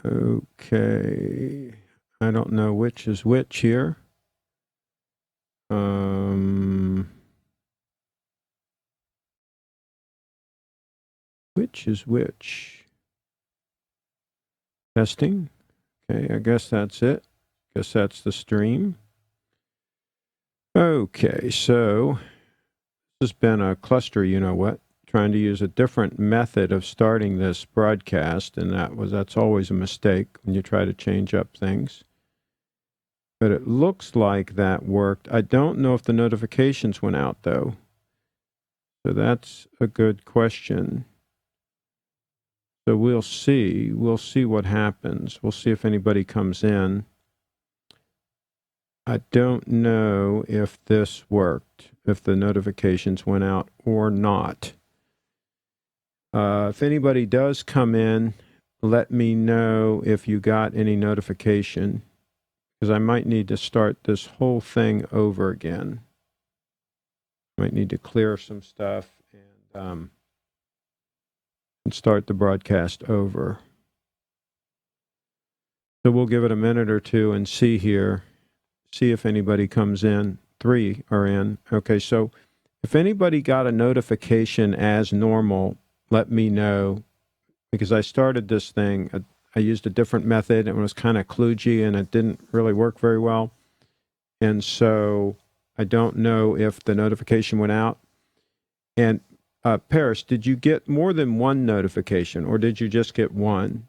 Okay. I don't know which is which here. Which is which? Testing. Okay, I guess that's it. Guess that's the stream. Okay, so this has been a cluster, you know what? Trying to use a different method of starting this broadcast, and that's always a mistake when you try to change up things. But it looks like that worked. I don't know if the notifications went out, though. So that's a good question. So we'll see. We'll see what happens. We'll see if anybody comes in. I don't know if this worked, if the notifications went out or not. If anybody does come in, let me know if you got any notification, because I might need to start this whole thing over again. Might need to clear some stuff and start the broadcast over. So we'll give it a minute or two and see here, see if anybody comes in. 3 are in. Okay, so if anybody got a notification as normal, let me know, because I started this thing. I used a different method. It was kind of kludgy and it didn't really work very well. And so I don't know if the notification went out. And Paris, did you get more than one notification or did you just get one?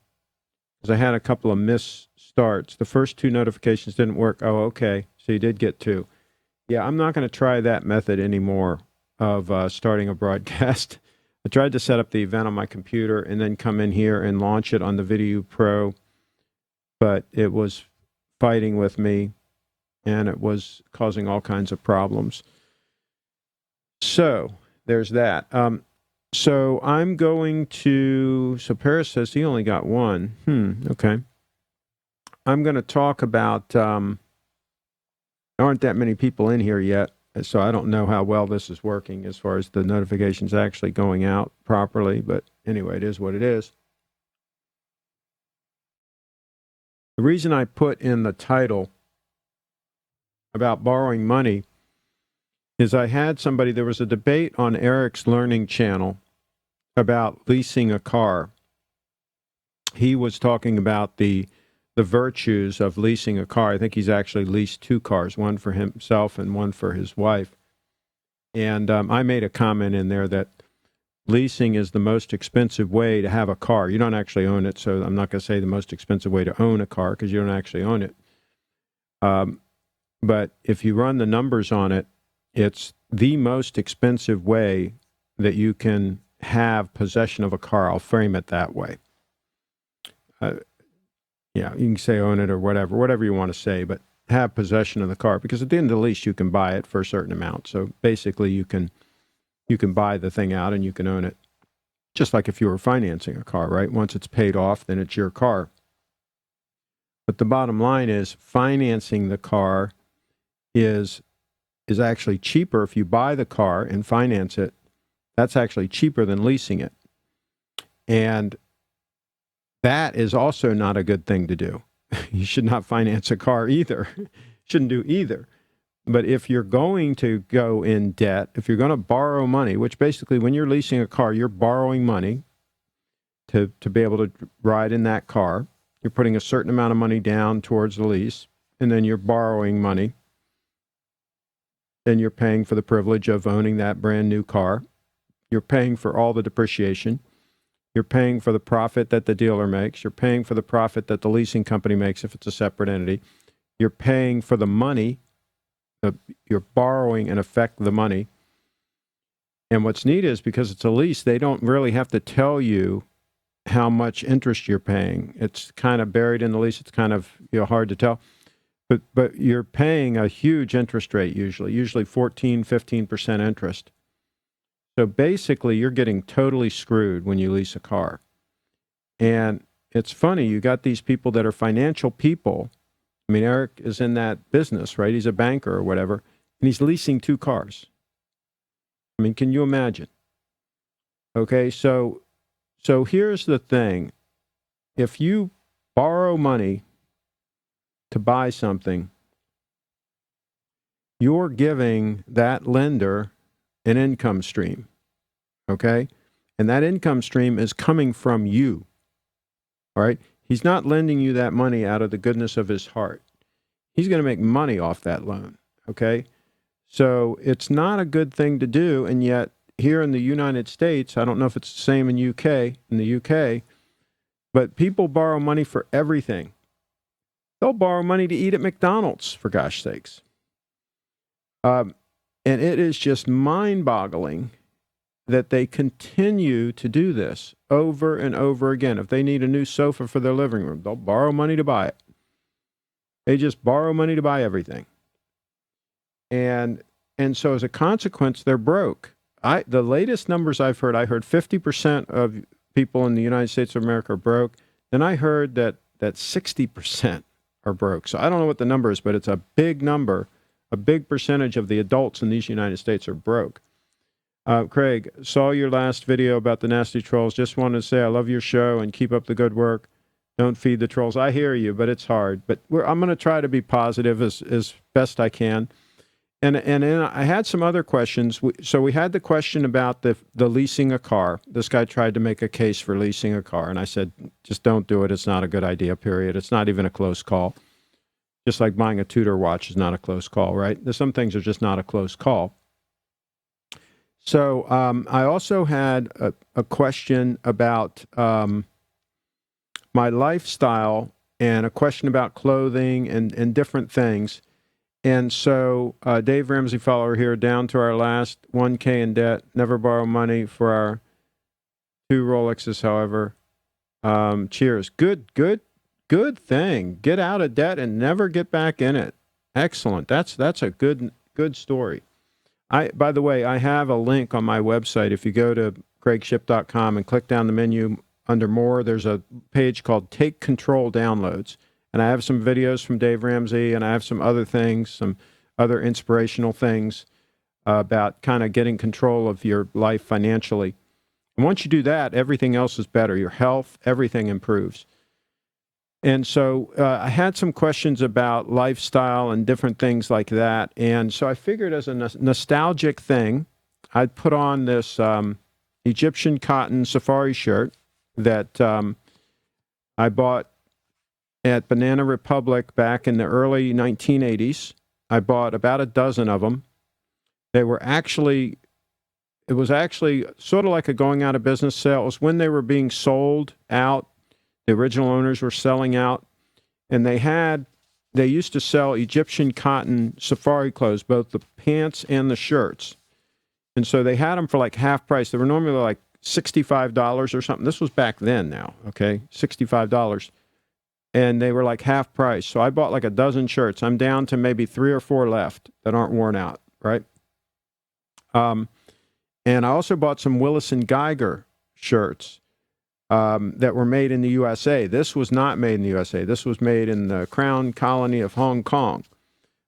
Because I had a couple of misstarts. The first 2 notifications didn't work. Oh, okay. So you did get 2. Yeah, I'm not going to try that method anymore of starting a broadcast. I tried to set up the event on my computer and then come in here and launch it on the Video Pro, but it was fighting with me and it was causing all kinds of problems. So there's that. So I'm going to, so Paris says he only got 1. Okay. I'm going to talk about, there aren't that many people in here yet, so I don't know how well this is working as far as the notifications actually going out properly, but anyway, it is what it is. The reason I put in the title about borrowing money is I had somebody, there was a debate on Eric's Learning channel about leasing a car. He was talking about the virtues of leasing a car. I think he's actually leased 2 cars, one for himself and one for his wife. And I made a comment in there that leasing is the most expensive way to have a car. You don't actually own it, so I'm not going to say the most expensive way to own a car because you don't actually own it. But if you run the numbers on it, it's the most expensive way that you can have possession of a car. I'll frame it that way. Yeah, you can say own it or whatever you want to say, but have possession of the car, because at the end of the lease you can buy it for a certain amount. So basically you can buy the thing out and you can own it, just like if you were financing a car, right? Once it's paid off, then it's your car. But the bottom line is financing the car is actually cheaper. If you buy the car and finance it, that's actually cheaper than leasing it. And that is also not a good thing to do. You should not finance a car either. Shouldn't do either. But if you're going to go in debt, if you're going to borrow money, which basically when you're leasing a car, you're borrowing money to be able to ride in that car. You're putting a certain amount of money down towards the lease, and then you're borrowing money. Then you're paying for the privilege of owning that brand new car. You're paying for all the depreciation. You're paying for the profit that the dealer makes. You're paying for the profit that the leasing company makes if it's a separate entity. You're paying for the money. You're borrowing, in effect, the money. And what's neat is because it's a lease, they don't really have to tell you how much interest you're paying. It's kind of buried in the lease. It's kind of hard to tell. But you're paying a huge interest rate usually 14, 15% interest. So basically, you're getting totally screwed when you lease a car. And it's funny, you got these people that are financial people. I mean, Eric is in that business, right? He's a banker or whatever, and he's leasing 2 cars. I mean, can you imagine? Okay, so here's the thing. If you borrow money to buy something, you're giving that lender an income stream, okay? And that income stream is coming from you, all right? He's not lending you that money out of the goodness of his heart. He's going to make money off that loan, okay? So it's not a good thing to do, and yet here in the United States, I don't know if it's the same in the UK, but people borrow money for everything. They'll borrow money to eat at McDonald's, for gosh sakes. And it is just mind-boggling that they continue to do this over and over again. If they need a new sofa for their living room, they'll borrow money to buy it. They just borrow money to buy everything. And so as a consequence, they're broke. The latest numbers I've heard, I heard 50% of people in the United States of America are broke. Then I heard that 60% are broke. So I don't know what the number is, but it's a big number. A big percentage of the adults in these United States are broke. Craig, saw your last video about the nasty trolls. Just wanted to say I love your show and keep up the good work. Don't feed the trolls. I hear you, but it's hard. But I'm going to try to be positive as best I can. And I had some other questions. So we had the question about the leasing a car. This guy tried to make a case for leasing a car, and I said, just don't do it. It's not a good idea, period. It's not even a close call. Just like buying a Tudor watch is not a close call, right? Some things are just not a close call. So I also had a question about my lifestyle and a question about clothing and different things. And so Dave Ramsey follower here, down to our last 1K in debt, never borrow money for our 2 Rolexes, however. Cheers. Good thing. Get out of debt and never get back in it. Excellent. That's a good story. By the way, I have a link on my website. If you go to CraigShipp.com and click down the menu under more, there's a page called Take Control Downloads. And I have some videos from Dave Ramsey, and I have some other things, some other inspirational things about kind of getting control of your life financially. And once you do that, everything else is better. Your health, everything improves. And so I had some questions about lifestyle and different things like that. And so I figured as a nostalgic thing, I'd put on this Egyptian cotton safari shirt that I bought at Banana Republic back in the early 1980s. I bought about a dozen of them. It was actually sort of like a going out of business sale. It was when they were being sold out. The original owners were selling out, and they used to sell Egyptian cotton safari clothes, both the pants and the shirts. And so they had them for like half price. They were normally like $65 or something. This was back then now, okay? $65. And they were like half price. So I bought like a dozen shirts. I'm down to maybe 3 or 4 left that aren't worn out, right? And I also bought some Willis and Geiger shirts that were made in the USA. This was not made in the USA. This was made in the Crown Colony of Hong Kong.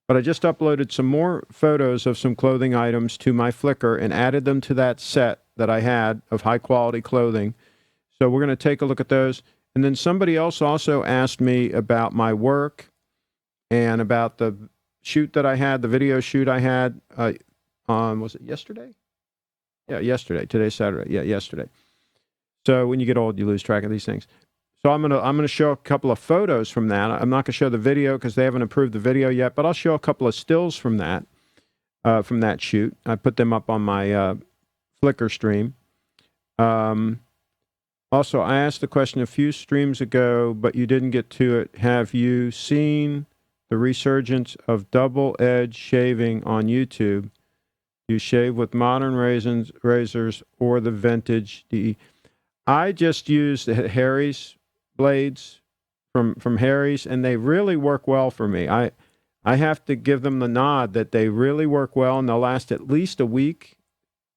But I just uploaded some more photos of some clothing items to my Flickr and added them to that set that I had of high-quality clothing. So we're going to take a look at those. And then somebody else also asked me about my work and about the shoot that I had, the video shoot I had was it yesterday? Yeah, yesterday. Today's Saturday. Yeah, yesterday. So when you get old, you lose track of these things. So I'm gonna show a couple of photos from that. I'm not gonna show the video because they haven't approved the video yet, but I'll show a couple of stills from that shoot. I put them up on my Flickr stream. Also, I asked the question a few streams ago, but you didn't get to it. Have you seen the resurgence of double-edged shaving on YouTube? You shave with modern razors or the vintage DE. I just used the Harry's blades from Harry's, and they really work well for me. I have to give them the nod that they really work well, and they'll last at least a week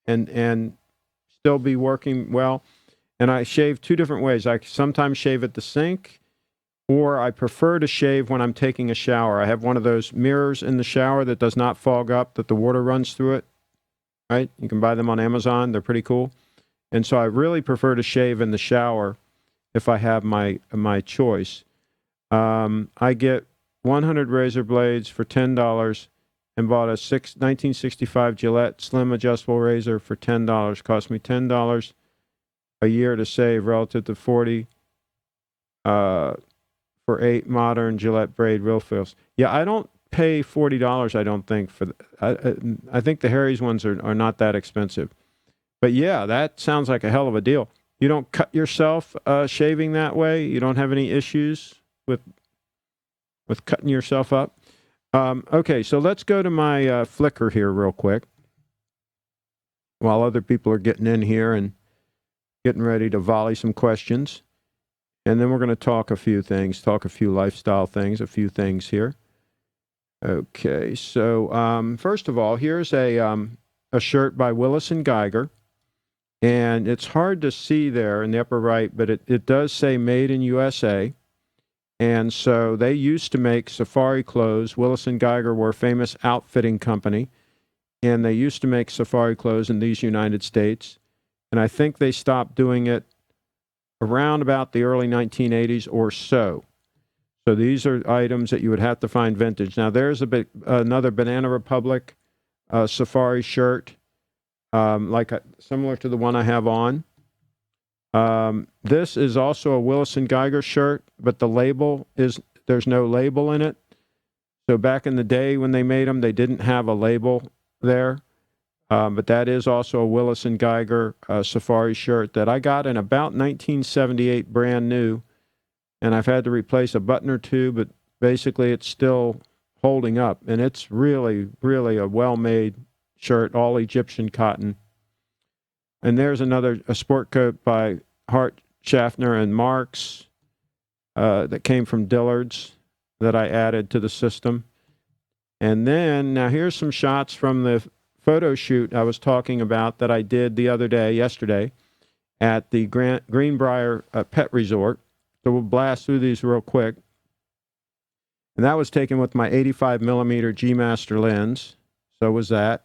and still be working well. And I shave 2 different ways. I sometimes shave at the sink, or I prefer to shave when I'm taking a shower. I have one of those mirrors in the shower that does not fog up, that the water runs through it, right? You can buy them on Amazon. They're pretty cool. And so I really prefer to shave in the shower if I have my choice. I get 100 razor blades for $10 and bought a 1965 Gillette Slim Adjustable Razor for $10. Cost me $10 a year to save relative to $40 for 8 modern Gillette braid real fills. Yeah, I don't pay $40, I don't think, for I think the Harry's ones are not that expensive. But yeah, that sounds like a hell of a deal. You don't cut yourself shaving that way? You don't have any issues with cutting yourself up? Okay, so let's go to my Flickr here real quick while other people are getting in here and getting ready to volley some questions. And then we're going to talk a few lifestyle things, a few things here. Okay, so first of all, here's a shirt by Willis & Geiger. And it's hard to see there in the upper right, but it does say Made in USA. And so they used to make safari clothes. Willis & Geiger were a famous outfitting company, and they used to make safari clothes in these United States. And I think they stopped doing it around about the early 1980s or so. So these are items that you would have to find vintage. Now, there's another Banana Republic safari shirt, similar to the one I have on. This is also a Willis & Geiger shirt, but there's no label in it. So back in the day when they made them, they didn't have a label there. But that is also a Willis & Geiger safari shirt that I got in about 1978, brand new. And I've had to replace a button or two, but basically it's still holding up. And it's really, really a well-made shirt, all Egyptian cotton. And there's a sport coat by Hart, Schaffner, and Marks that came from Dillard's that I added to the system. And then, now here's some shots from the photo shoot I was talking about that I did yesterday, at the Greenbrier Pet Resort. So we'll blast through these real quick. And that was taken with my 85 millimeter G Master lens. So was that.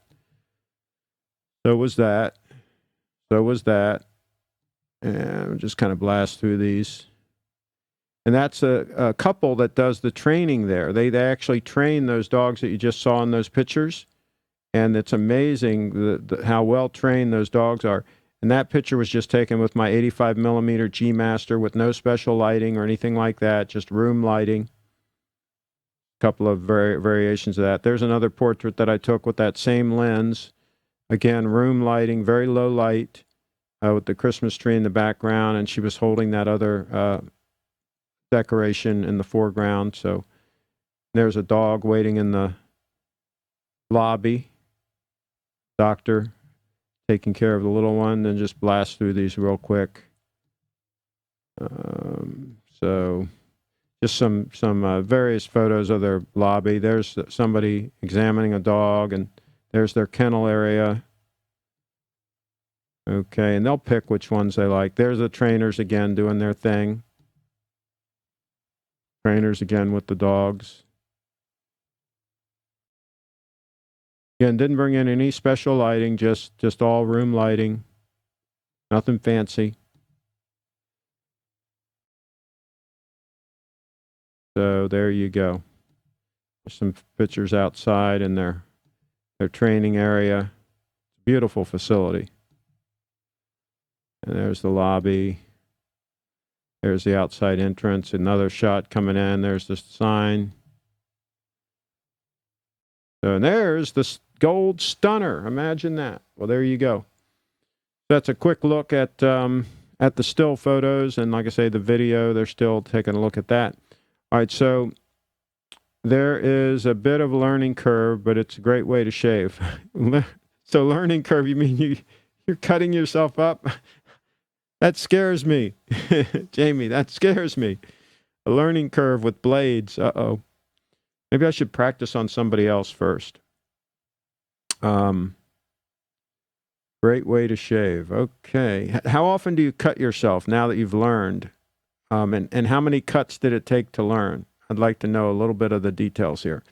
So was that. So was that. And we'll just kind of blast through these. And that's a couple that does the training there. They actually train those dogs that you just saw in those pictures. And it's amazing how well trained those dogs are. And that picture was just taken with my 85 millimeter G Master with no special lighting or anything like that, just room lighting. A couple of variations of that. There's another portrait that I took with that same lens. Again, room lighting, very low light, with the Christmas tree in the background, and she was holding that other decoration in the foreground. So there's a dog waiting in the lobby. Doctor taking care of the little one. Then just blast through these real quick. So just some various photos of their lobby. There's somebody examining a dog, and there's their kennel area. Okay, and they'll pick which ones they like. There's the trainers again doing their thing. Trainers again with the dogs. Again, didn't bring in any special lighting, just all room lighting. Nothing fancy. So there you go. There's some pictures outside in their training area. Beautiful facility. And there's the lobby. There's the outside entrance. Another shot coming in. There's the sign. So, and there's the gold stunner. Imagine that. Well, there you go. That's a quick look at the still photos. And like I say, the video, they're still taking a look at that. All right, so there is a bit of a learning curve, but it's a great way to shave. So learning curve, you mean you're cutting yourself up? That scares me. Jamie, that scares me. A learning curve with blades. Uh-oh. Maybe I should practice on somebody else first. Great way to shave. Okay. How often do you cut yourself now that you've learned? And how many cuts did it take to learn? I'd like to know a little bit of the details here.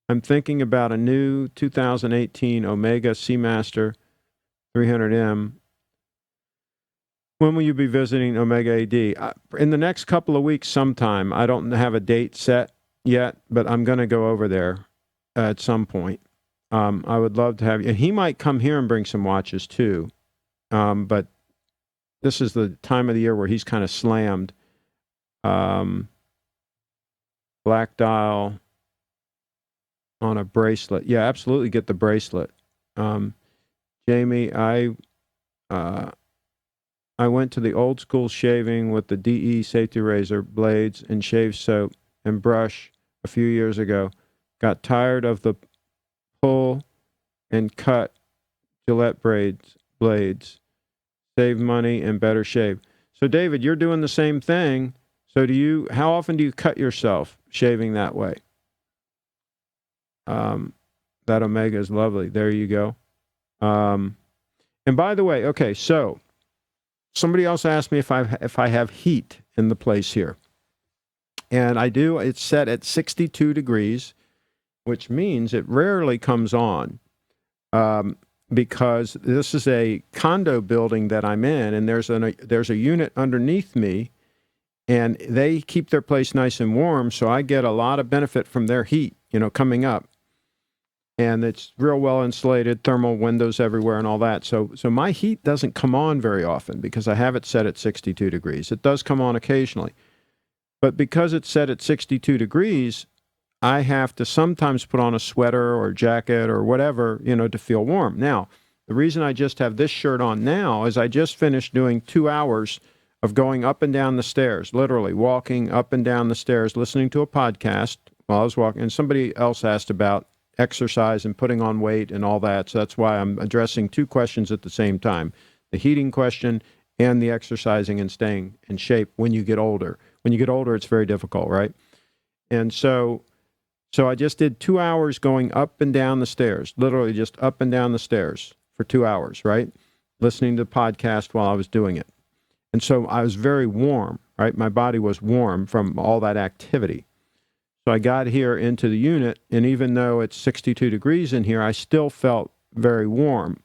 I'm thinking about a new 2018 Omega Seamaster 300M. When will you be visiting Omega AD? In the next couple of weeks sometime. I don't have a date set yet, but I'm going to go over there at some point. I would love to have you. And he might come here and bring some watches too. But this is the time of the year where he's kind of slammed. Black dial on a bracelet. Yeah, absolutely get the bracelet. Jamie, I went to the old school shaving with the DE safety razor, blades, and shave soap and brush a few years ago. Got tired of the pull and cut Gillette blades. Save money and better shave. So, David, you're doing the same thing. So how often do you cut yourself shaving that way? That Omega is lovely. There you go. And by the way, okay, so somebody else asked me if I have heat in the place here. And I do. It's set at 62 degrees, which means it rarely comes on because this is a condo building that I'm in, and there's a unit underneath me, and they keep their place nice and warm, so I get a lot of benefit from their heat, coming up. And it's real well insulated, thermal windows everywhere and all that. So my heat doesn't come on very often because I have it set at 62 degrees. It does come on occasionally. But because it's set at 62 degrees, I have to sometimes put on a sweater or jacket or whatever, to feel warm. Now, the reason I just have this shirt on now is I just finished doing 2 hours of going up and down the stairs, literally walking up and down the stairs, listening to a podcast while I was walking. And somebody else asked about exercise and putting on weight and all that. So that's why I'm addressing two questions at the same time, the heating question and the exercising and staying in shape when you get older. When you get older, it's very difficult, right? And so I just did 2 hours going up and down the stairs, literally just up and down the stairs for 2 hours, right? Listening to the podcast while I was doing it. And so I was very warm, right? My body was warm from all that activity. So I got here into the unit, and even though it's 62 degrees in here, I still felt very warm.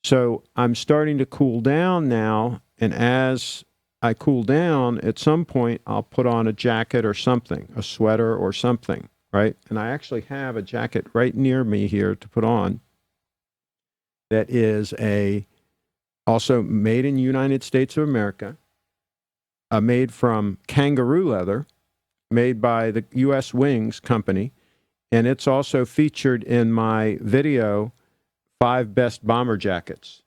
So I'm starting to cool down now, and as I cool down, at some point, I'll put on a jacket or something, a sweater or something, right? And I actually have a jacket right near me here to put on that is also made in the United States of America, made from kangaroo leather, made by the U.S. Wings Company, and it's also featured in my video, 5 Best Bomber Jackets.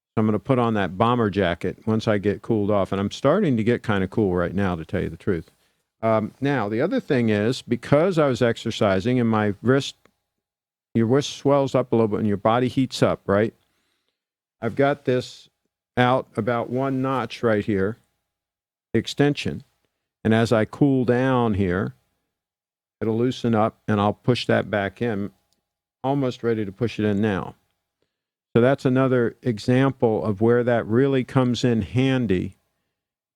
So I'm going to put on that bomber jacket once I get cooled off, and I'm starting to get kind of cool right now, to tell you the truth. Now, the other thing is, because I was exercising and my wrist, your wrist swells up a little bit and your body heats up, right? I've got this out about 1 notch right here, extension. And as I cool down here, it'll loosen up and I'll push that back in. Almost ready to push it in now. So that's another example of where that really comes in handy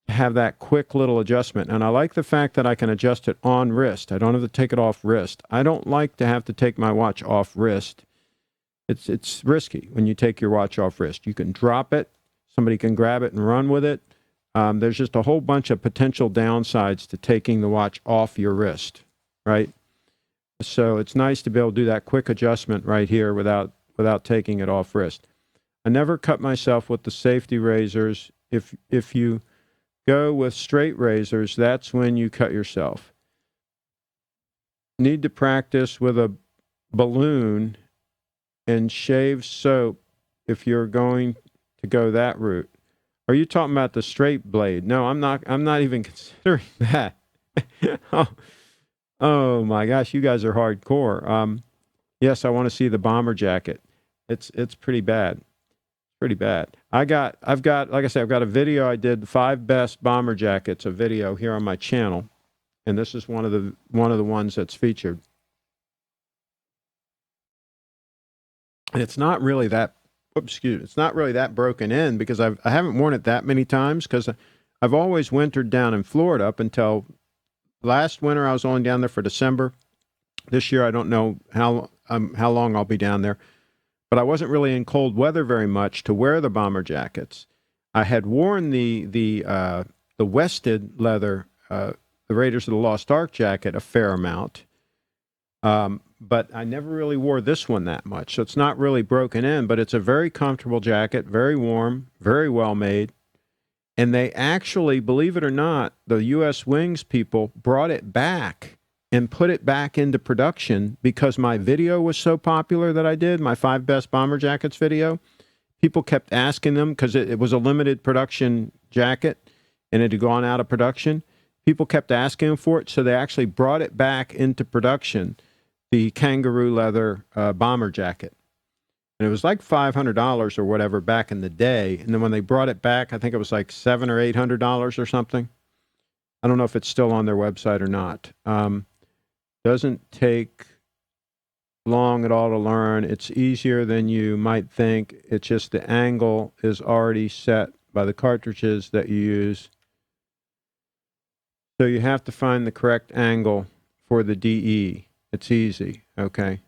to have that quick little adjustment. And I like the fact that I can adjust it on wrist. I don't have to take it off wrist. I don't like to have to take my watch off wrist. It's risky when you take your watch off wrist. You can drop it. Somebody can grab it and run with it. There's just a whole bunch of potential downsides to taking the watch off your wrist, right? So it's nice to be able to do that quick adjustment right here without taking it off wrist. I never cut myself with the safety razors. If you go with straight razors, that's when you cut yourself. Need to practice with a balloon and shave soap if you're going to go that route. Are you talking about the straight blade? No, I'm not even considering that. Oh my gosh, you guys are hardcore. Yes, I want to see the bomber jacket. It's pretty bad. Pretty bad. I've got, like I said, I've got a video I did, the 5 best bomber jackets, a video here on my channel. And this is one of the ones that's featured. And it's not really that it's not really that broken in because I haven't worn it that many times because I've always wintered down in Florida up until last winter. I was only down there for December. This year, I don't know how long I'll be down there, but I wasn't really in cold weather very much to wear the bomber jackets. I had worn the wested leather, the Raiders of the Lost Ark jacket a fair amount, but I never really wore this one that much. So it's not really broken in, but it's a very comfortable jacket, very warm, very well made. And they actually, believe it or not, the U.S. Wings people brought it back and put it back into production because my video was so popular that I did, my 5 best bomber jackets video. People kept asking them because it was a limited production jacket and it had gone out of production. People kept asking them for it, so they actually brought it back into production, the kangaroo leather bomber jacket. And it was like $500 or whatever back in the day. And then when they brought it back, I think it was like $700 or $800 or something. I don't know if it's still on their website or not. Doesn't take long at all to learn. It's easier than you might think. It's just the angle is already set by the cartridges that you use. So you have to find the correct angle for the DE. It's easy, okay?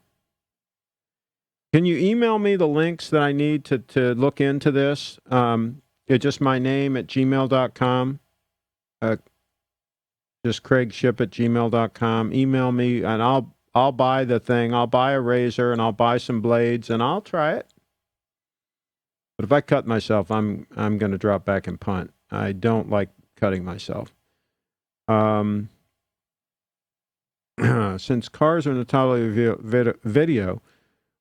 Can you email me the links that I need to look into this? It's just my name at gmail.com. Just CraigShipp@gmail.com. Email me, and I'll buy the thing. I'll buy a razor, and I'll buy some blades, and I'll try it. But if I cut myself, I'm going to drop back and punt. I don't like cutting myself. Since cars are in the title of your video,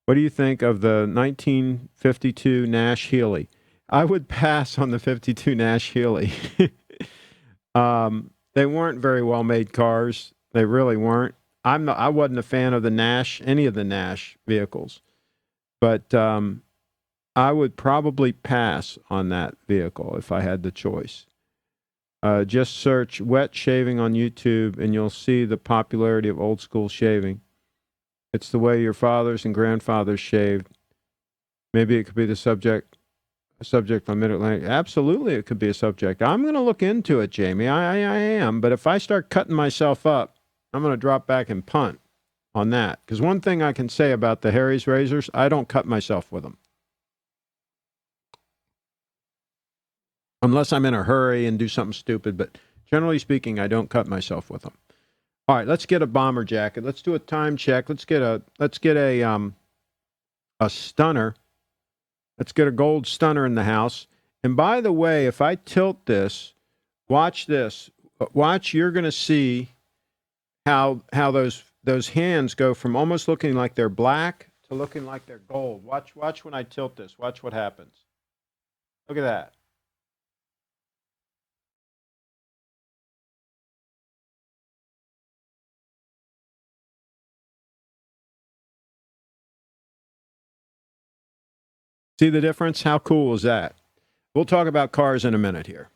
what do you think of the 1952 Nash Healey? I would pass on the 52 Nash Healey. They weren't very well-made cars. They really weren't. I wasn't a fan of the Nash, any of the Nash vehicles. But I would probably pass on that vehicle if I had the choice. Just search wet shaving on YouTube, and you'll see the popularity of old-school shaving. It's the way your fathers and grandfathers shaved. Maybe it could be a subject on Mid-Atlantic. Absolutely, it could be a subject. I'm going to look into it, Jamie. I am. But if I start cutting myself up, I'm going to drop back and punt on that. Because one thing I can say about the Harry's razors, I don't cut myself with them. Unless I'm in a hurry and do something stupid. But generally speaking, I don't cut myself with them. All right, let's get a bomber jacket. Let's do a time check. Let's get a stunner. Let's get a gold stunner in the house. And by the way, if I tilt this, watch this. Watch, you're going to see how those hands go from almost looking like they're black to looking like they're gold. Watch when I tilt this. Watch what happens. Look at that. See the difference? How cool is that? We'll talk about cars in a minute here.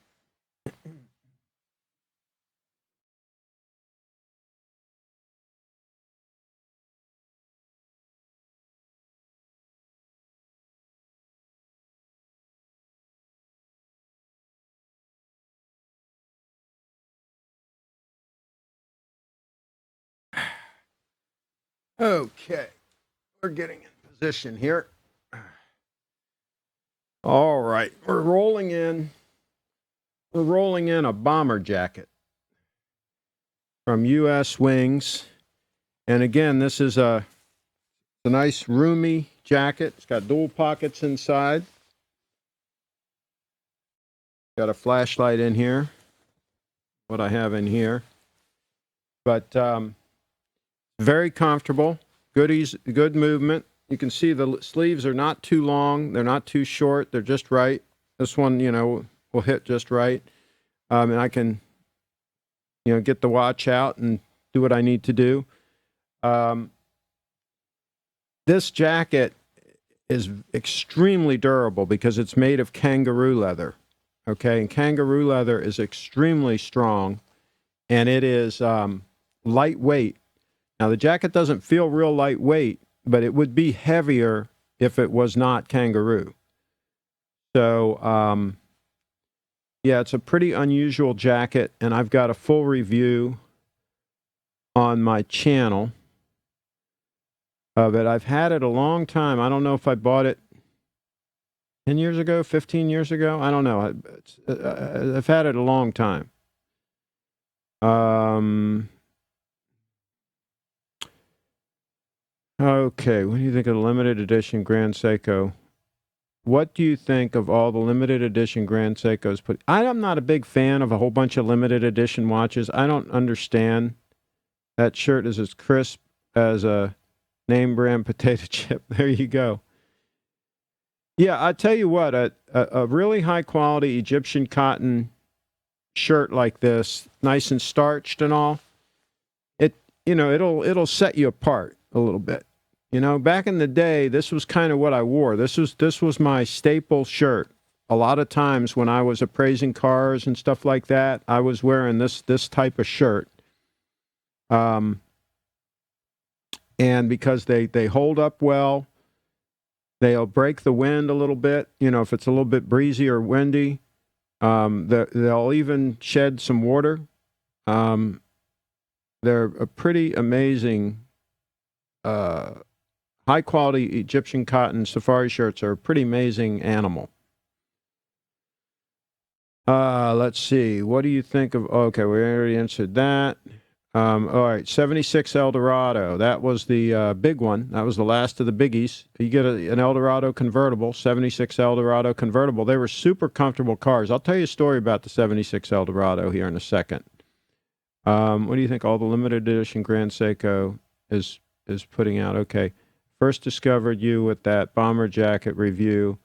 Okay, we're getting in position here. All right, we're rolling in a bomber jacket from U.S. Wings. And again, this is a nice roomy jacket. It's got dual pockets inside. Got a flashlight in here, what I have in here. But very comfortable, good movement. You can see the sleeves are not too long. They're not too short. They're just right. This one, will hit just right. And I can, get the watch out and do what I need to do. This jacket is extremely durable because it's made of kangaroo leather. Okay, and kangaroo leather is extremely strong, and it is lightweight. Now, the jacket doesn't feel real lightweight, but it would be heavier if it was not kangaroo. So, yeah, it's a pretty unusual jacket, and I've got a full review on my channel of it. I've had it a long time. I don't know if I bought it 10 years ago, 15 years ago. I don't know. I've had it a long time. Okay, what do you think of the limited edition Grand Seiko? What do you think of all the limited edition Grand Seikos? I'm not a big fan of a whole bunch of limited edition watches. I don't understand. That shirt is as crisp as a name brand potato chip. There you go. Yeah, I tell you what, a really high quality Egyptian cotton shirt like this, nice and starched and all, it'll set you apart a little bit. Back in the day, this was kind of what I wore. This was my staple shirt. A lot of times when I was appraising cars and stuff like that, I was wearing this type of shirt. And because they hold up well, they'll break the wind a little bit. If it's a little bit breezy or windy, they'll even shed some water. They're a pretty amazing, high-quality Egyptian cotton safari shirts are a pretty amazing animal. Let's see. What do you think of... Okay, we already answered that. All right, 76 Eldorado. That was the big one. That was the last of the biggies. You get an Eldorado convertible, 76 Eldorado convertible. They were super comfortable cars. I'll tell you a story about the 76 Eldorado here in a second. What do you think all the limited edition Grand Seiko is putting out? Okay. First discovered you with that bomber jacket review.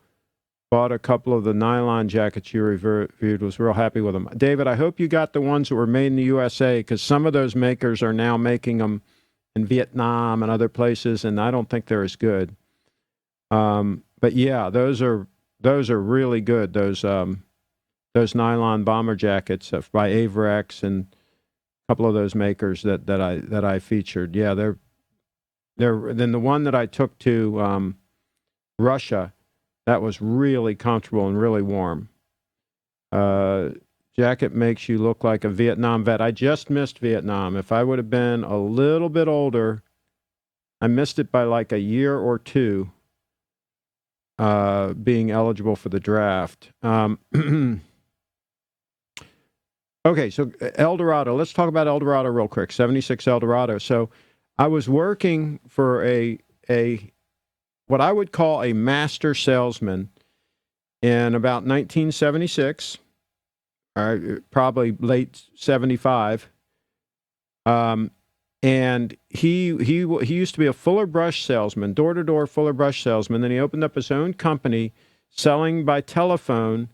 Bought a couple of the nylon jackets you reviewed. Was real happy with them. David, I hope you got the ones that were made in the USA, because some of those makers are now making them in Vietnam and other places, and I don't think they're as good. But yeah, those are really good. Those nylon bomber jackets by Averex and a couple of those makers that I featured. Yeah, they're then the one that I took to Russia, that was really comfortable and really warm. Jacket makes you look like a Vietnam vet. I just missed Vietnam. If I would have been a little bit older, I missed it by like a year or two, being eligible for the draft. Okay, so Eldorado. Let's talk about Eldorado real quick. 76 Eldorado. So I was working for a what I would call a master salesman in about 1976, probably late 75. And he used to be a Fuller Brush salesman, door-to-door Fuller Brush salesman. Then he opened up his own company selling by telephone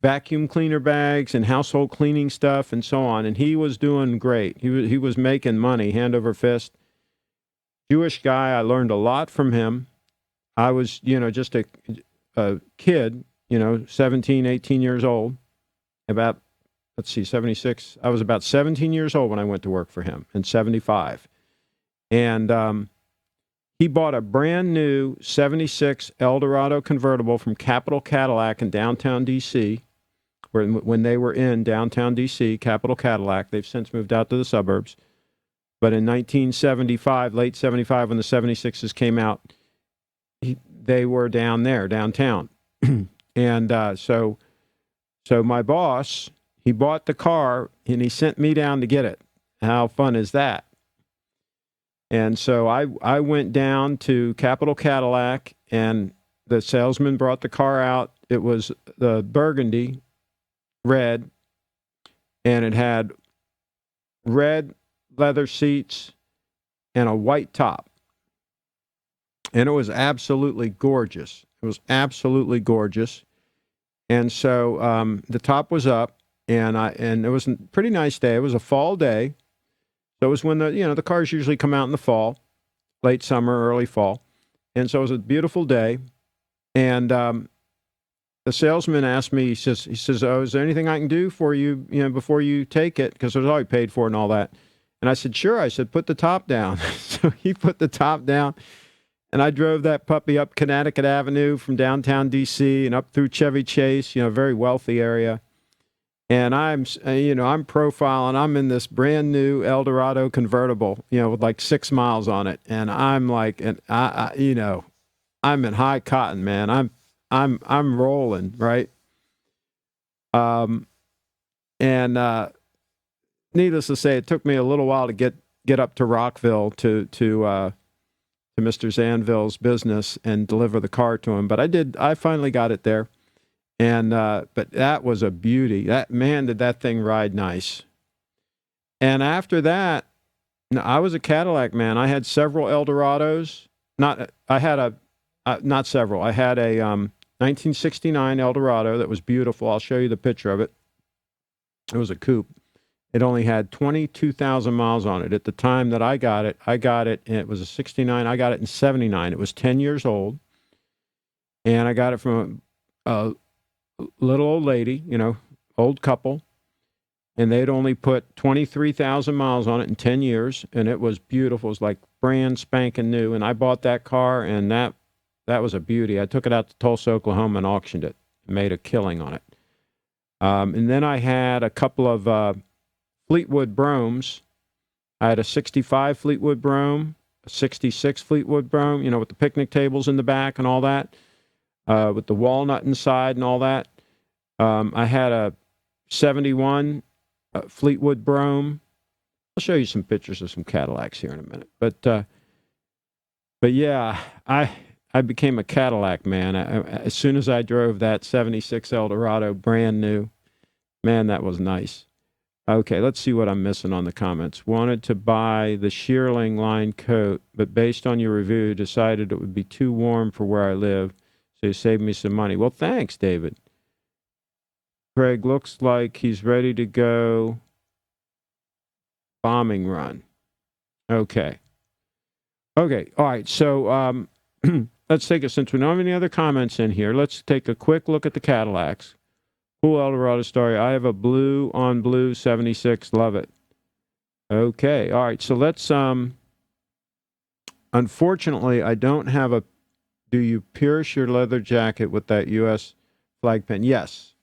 vacuum cleaner bags and household cleaning stuff and so on. And he was doing great. He was making money hand over fist. Jewish guy. I learned a lot from him. I was, just a kid, 17, 18 years old. About, 76. I was about 17 years old when I went to work for him in 75. And he bought a brand new 76 Eldorado convertible from Capital Cadillac in downtown D.C., when they were in downtown D.C., Capital Cadillac. They've since moved out to the suburbs. But in 1975, late 75, when the 76s came out, they were down there, downtown. And so my boss, he bought the car, and he sent me down to get it. How fun is that? And so I went down to Capital Cadillac, and the salesman brought the car out. It was the burgundy red, and it had red leather seats and a white top. And it was absolutely gorgeous. It was absolutely gorgeous. And so the top was up, and it was a pretty nice day. It was a fall day. So it was when the cars usually come out in the fall, late summer, early fall. And so it was a beautiful day. And the salesman asked me, he says, oh, is there anything I can do for you, before you take it? Because it was already paid for and all that. And I said, sure. I said, put the top down. So he put the top down, and I drove that puppy up Connecticut Avenue from downtown D.C. and up through Chevy Chase, very wealthy area. And I'm profiling. I'm in this brand new Eldorado convertible, with like 6 miles on it. And I'm like, I'm in high cotton, man. I'm rolling, right? And needless to say, it took me a little while to get up to Rockville to Mr. Zanville's business and deliver the car to him. But I did. I finally got it there, and but that was a beauty. Did that thing ride nice. And after that, I was a Cadillac man. I had several Eldorados. Not several. I had a 1969 Eldorado that was beautiful. I'll show you the picture of it. It was a coupe. It only had 22,000 miles on it. At the time that I got it, and it was a 69. I got it in 79. It was 10 years old. And I got it from a little old lady, old couple. And they'd only put 23,000 miles on it in 10 years. And it was beautiful. It was like brand spanking new. And I bought that car, and that was a beauty. I took it out to Tulsa, Oklahoma, and auctioned it. Made a killing on it. And then I had a couple of Fleetwood Bromes. I had a 65 Fleetwood Brome, a 66 Fleetwood Brome, with the picnic tables in the back and all that, with the walnut inside and all that. I had a 71 Fleetwood Brome. I'll show you some pictures of some Cadillacs here in a minute. But yeah, I became a Cadillac man. As soon as I drove that 76 Eldorado, brand new, man, that was nice. Okay, let's see what I'm missing on the comments. Wanted to buy the shearling line coat, but based on your review, decided it would be too warm for where I live, so you saved me some money. Well, thanks, David. Craig, looks like he's ready to go bombing run. Okay. All right, so let's take it, since we don't have any other comments in here, let's take a quick look at the Cadillacs. Cool Eldorado story. I have a blue on blue 76. Love it. Okay. All right. So let's, unfortunately, I don't have a, do you pierce your leather jacket with that U.S. flag pin? Yes.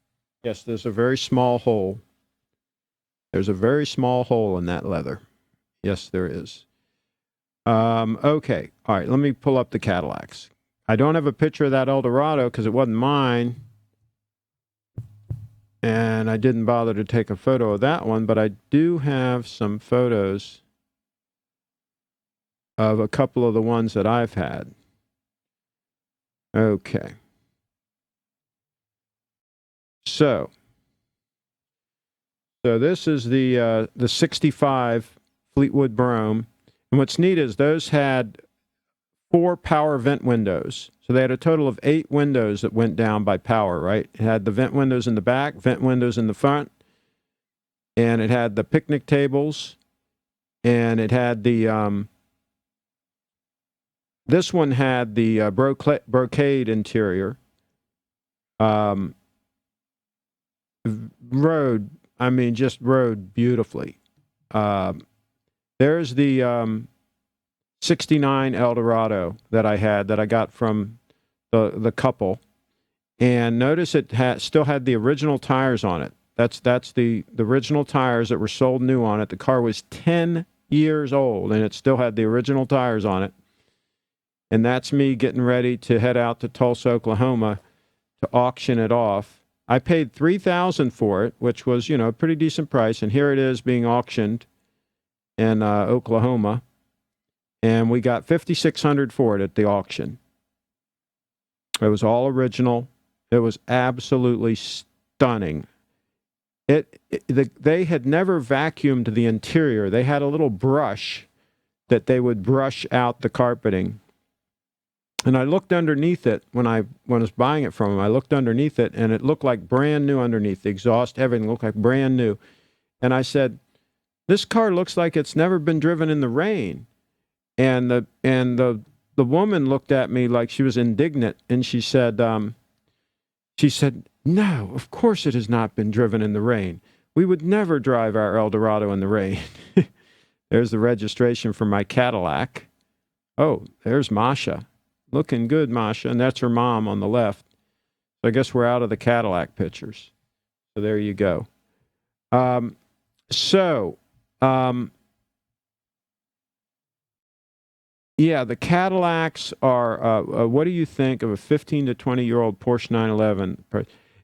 Yes, there's a very small hole. There's a very small hole in that leather. Yes, there is. Okay. All right. Let me pull up the Cadillacs. I don't have a picture of that Eldorado because it wasn't mine. And I didn't bother to take a photo of that one, but I do have some photos of a couple of the ones that I've had. Okay. So this is the 65 Fleetwood Brome. And what's neat is those had 4 power vent windows. So they had a total of 8 windows that went down by power, right? It had the vent windows in the back, vent windows in the front, and it had the picnic tables, and it had the, this one had the brocade interior. Just rode beautifully. There's the 69 Eldorado that I got from the couple, and notice it still had the original tires on it. That's the original tires that were sold new on it. The car was 10 years old, and it still had the original tires on it. And that's me getting ready to head out to Tulsa, Oklahoma, to auction it off. I paid $3,000 for it, which was, a pretty decent price. And here it is being auctioned in Oklahoma. And we got $5,600 for it at the auction. It was all original. It was absolutely stunning. They had never vacuumed the interior. They had a little brush that they would brush out the carpeting. And I looked underneath it when I was buying it from them. I looked underneath it, and it looked like brand new underneath. The exhaust, everything looked like brand new. And I said, "This car looks like it's never been driven in the rain." And the woman looked at me like she was indignant, and she said, "No, of course it has not been driven in the rain. We would never drive our Eldorado in the rain." There's the registration for my Cadillac. Oh, there's Masha. Looking good, Masha, and that's her mom on the left. So I guess we're out of the Cadillac pictures. So there you go. Yeah, the Cadillacs are. What do you think of a 15 to 20-year-old Porsche 911?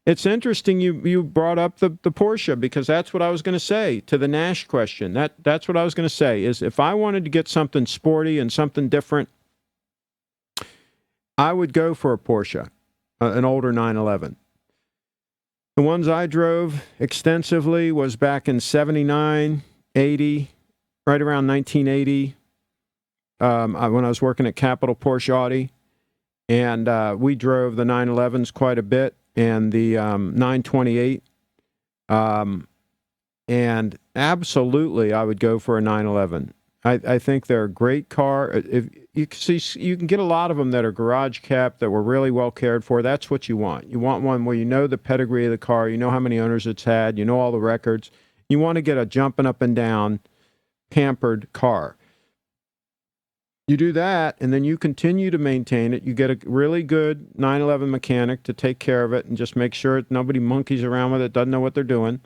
It's interesting you brought up the Porsche, because that's what I was going to say to the Nash question. That's what I was going to say is, if I wanted to get something sporty and something different, I would go for a Porsche, an older 911. The ones I drove extensively was back in 79, 80, right around 1980. When I was working at Capital Porsche Audi, and we drove the 911s quite a bit, and the 928, and absolutely I would go for a 911. I think they're a great car. If you can see, you can get a lot of them that are garage kept, that were really well cared for. That's what you want. You want one where you know the pedigree of the car, you know how many owners it's had, you know all the records. You want to get a jumping up and down, pampered car. You do that, and then you continue to maintain it. You get a really good 911 mechanic to take care of it and just make sure nobody monkeys around with it, doesn't know what they're doing.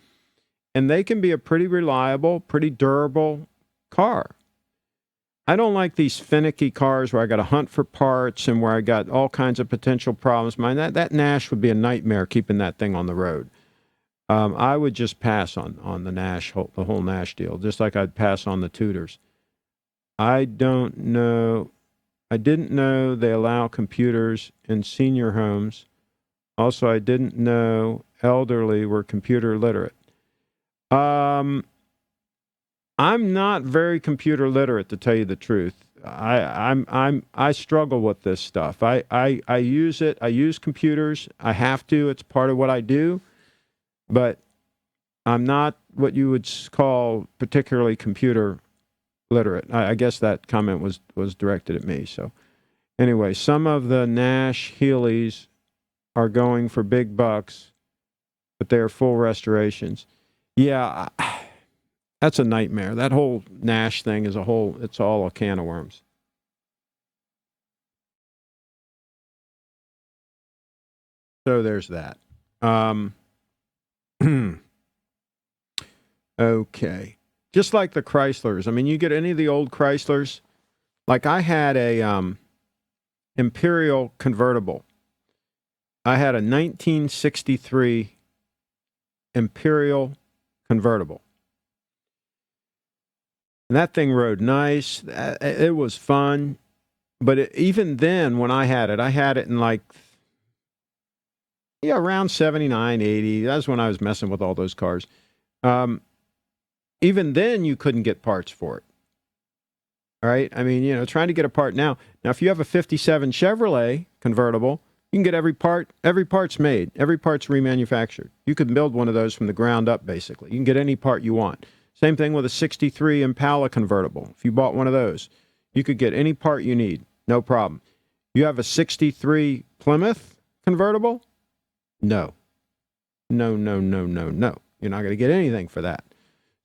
And they can be a pretty reliable, pretty durable car. I don't like these finicky cars where I got to hunt for parts and where I got all kinds of potential problems. That Nash would be a nightmare keeping that thing on the road. I would just pass on the Nash, the whole Nash deal, just like I'd pass on the Tudors. I don't know. I didn't know they allow computers in senior homes. Also, I didn't know elderly were computer literate. I'm not very computer literate, to tell you the truth. I struggle with this stuff. I use it. I use computers. I have to. It's part of what I do. But I'm not what you would call particularly computer literate. I guess that comment was directed at me. So anyway, some of the Nash Healey's are going for big bucks, but they're full restorations. Yeah, that's a nightmare. That whole Nash thing is it's all a can of worms. So there's that. Okay. Just like the Chryslers. I mean, you get any of the old Chryslers. Like I had a Imperial convertible. I had a 1963 Imperial convertible. And that thing rode nice. It was fun. But even then, when I had it in like, around 79, 80. That's when I was messing with all those cars. Even then, you couldn't get parts for it. All right? I mean, trying to get a part now. Now, if you have a 57 Chevrolet convertible, you can get every part's made. Every part's remanufactured. You can build one of those from the ground up, basically. You can get any part you want. Same thing with a 63 Impala convertible. If you bought one of those, you could get any part you need. No problem. You have a 63 Plymouth convertible? No. No. You're not going to get anything for that.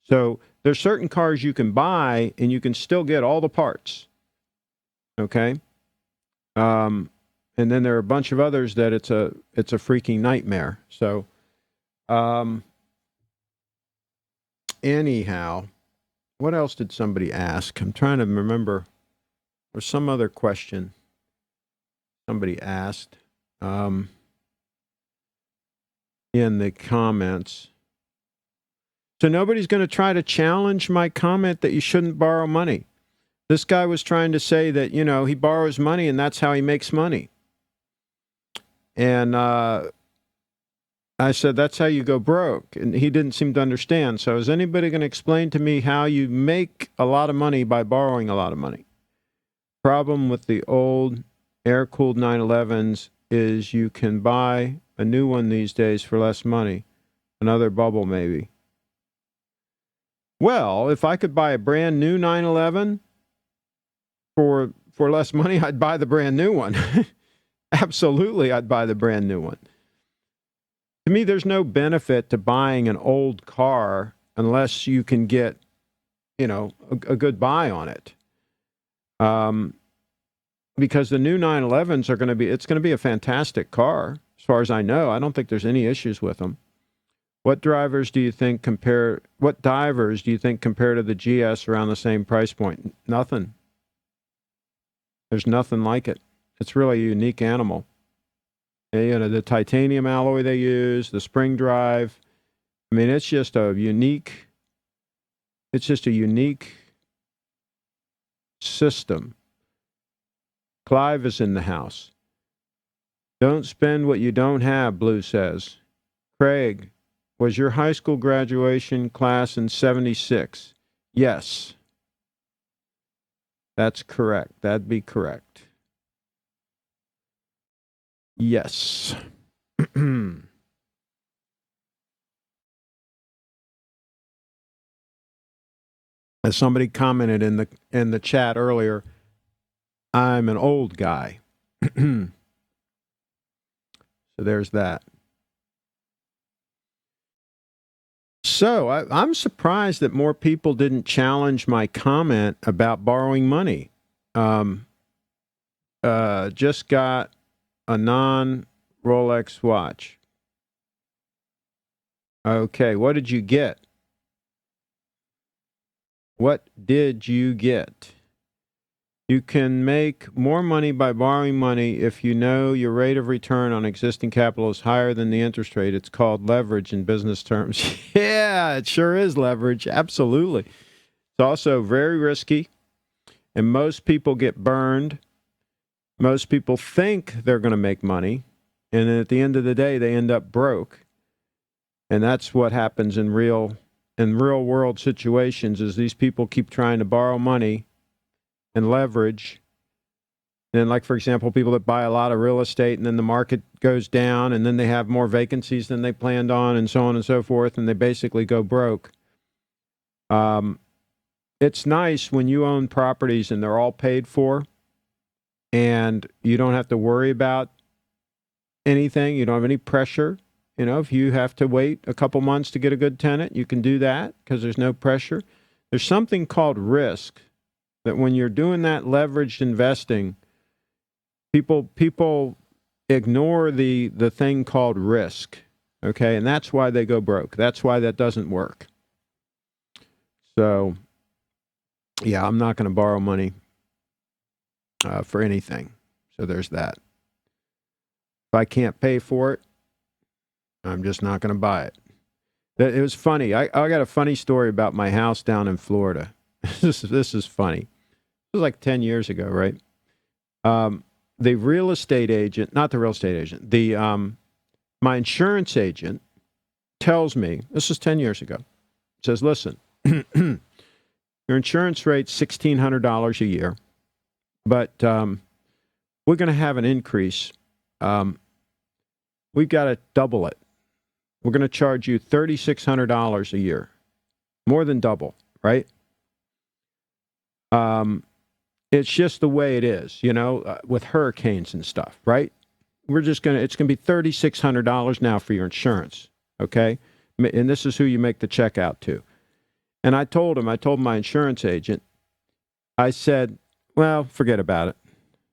So there's certain cars you can buy and you can still get all the parts. Okay? And then there are a bunch of others that it's a freaking nightmare. So anyhow, what else did somebody ask? I'm trying to remember. There's some other question somebody asked in the comments. So nobody's going to try to challenge my comment that you shouldn't borrow money. This guy was trying to say that, he borrows money and that's how he makes money. And I said, that's how you go broke. And he didn't seem to understand. So is anybody going to explain to me how you make a lot of money by borrowing a lot of money? Problem with the old air-cooled 911s is you can buy a new one these days for less money. Another bubble, maybe. Well, if I could buy a brand new 911 for less money, I'd buy the brand new one. Absolutely, I'd buy the brand new one. To me, there's no benefit to buying an old car unless you can get, a good buy on it. Because the new 911s it's going to be a fantastic car. As far as I know, I don't think there's any issues with them. What divers do you think compare to the GS around the same price point? Nothing. There's nothing like it. It's really a unique animal. You know, the titanium alloy they use, the spring drive. I mean, it's just a unique system. Clive is in the house. Don't spend what you don't have, Blue says. Craig, was your high school graduation class in 76? Yes. That's correct. That'd be correct. Yes. As somebody commented in the chat earlier, I'm an old guy. So there's that. So I'm surprised that more people didn't challenge my comment about borrowing money. Just got a non-Rolex watch. Okay, what did you get? What did you get? You can make more money by borrowing money if you know your rate of return on existing capital is higher than the interest rate. It's called leverage in business terms. Yeah, it sure is leverage. Absolutely. It's also very risky, and most people get burned. Most people think they're going to make money, and then at the end of the day, they end up broke. And that's what happens in real world situations is these people keep trying to borrow money and leverage. And like, for example, people that buy a lot of real estate and then the market goes down and then they have more vacancies than they planned on and so on and so forth, and they basically go broke. It's nice when you own properties and they're all paid for and you don't have to worry about anything. You don't have any pressure. You know, if you have to wait a couple months to get a good tenant, you can do that because there's no pressure. There's something called risk that when you're doing that leveraged investing, people ignore the thing called risk, okay? And that's why they go broke. That's why that doesn't work. So, yeah, I'm not going to borrow money for anything. So there's that. If I can't pay for it, I'm just not going to buy it. It was funny. I got a funny story about my house down in Florida. This is funny. It was like 10 years ago, right? The real estate agent, not the real estate agent, my insurance agent tells me, this is 10 years ago, says, listen, your insurance rate's $1,600 a year, but we're going to have an increase. We've got to double it. We're going to charge you $3,600 a year, more than double, right? It's just the way it is, you know, with hurricanes and stuff, right? It's going to be $3,600 now for your insurance, okay? And this is who you make the check out to. And I told my insurance agent, I said, well, forget about it.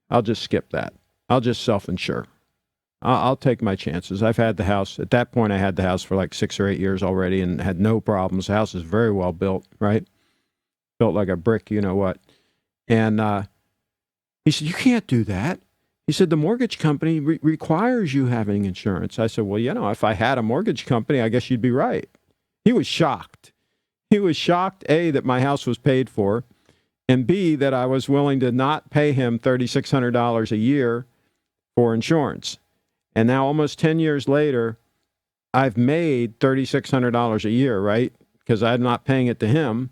I'll just skip that. I'll just self-insure. I'll take my chances. I've had the house. At that point, I had the house for like 6 or 8 years already and had no problems. The house is very well built, right? Built like a brick, you know what. And he said, you can't do that. He said, the mortgage company requires you having insurance. I said, well, you know, if I had a mortgage company, I guess you'd be right. He was shocked. He was shocked, A, that my house was paid for, and B, that I was willing to not pay him $3,600 a year for insurance. And now almost 10 years later, I've made $3,600 a year, right? Because I'm not paying it to him.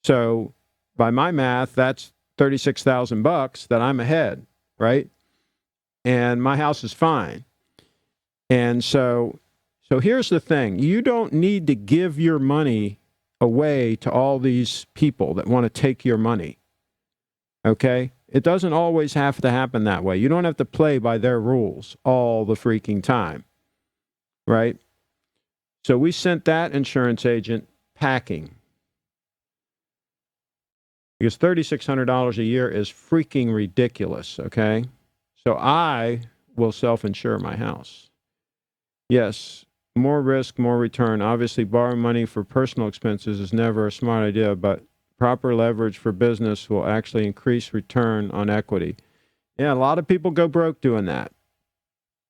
So by my math, that's $36,000 that I'm ahead, right? And my house is fine. And so here's the thing. You don't need to give your money away to all these people that want to take your money, okay? It doesn't always have to happen that way. You don't have to play by their rules all the freaking time, right? So we sent that insurance agent packing because $3,600 a year is freaking ridiculous, okay? So I will self-insure my house. Yes, more risk, more return. Obviously, borrowing money for personal expenses is never a smart idea, but proper leverage for business will actually increase return on equity. Yeah, a lot of people go broke doing that.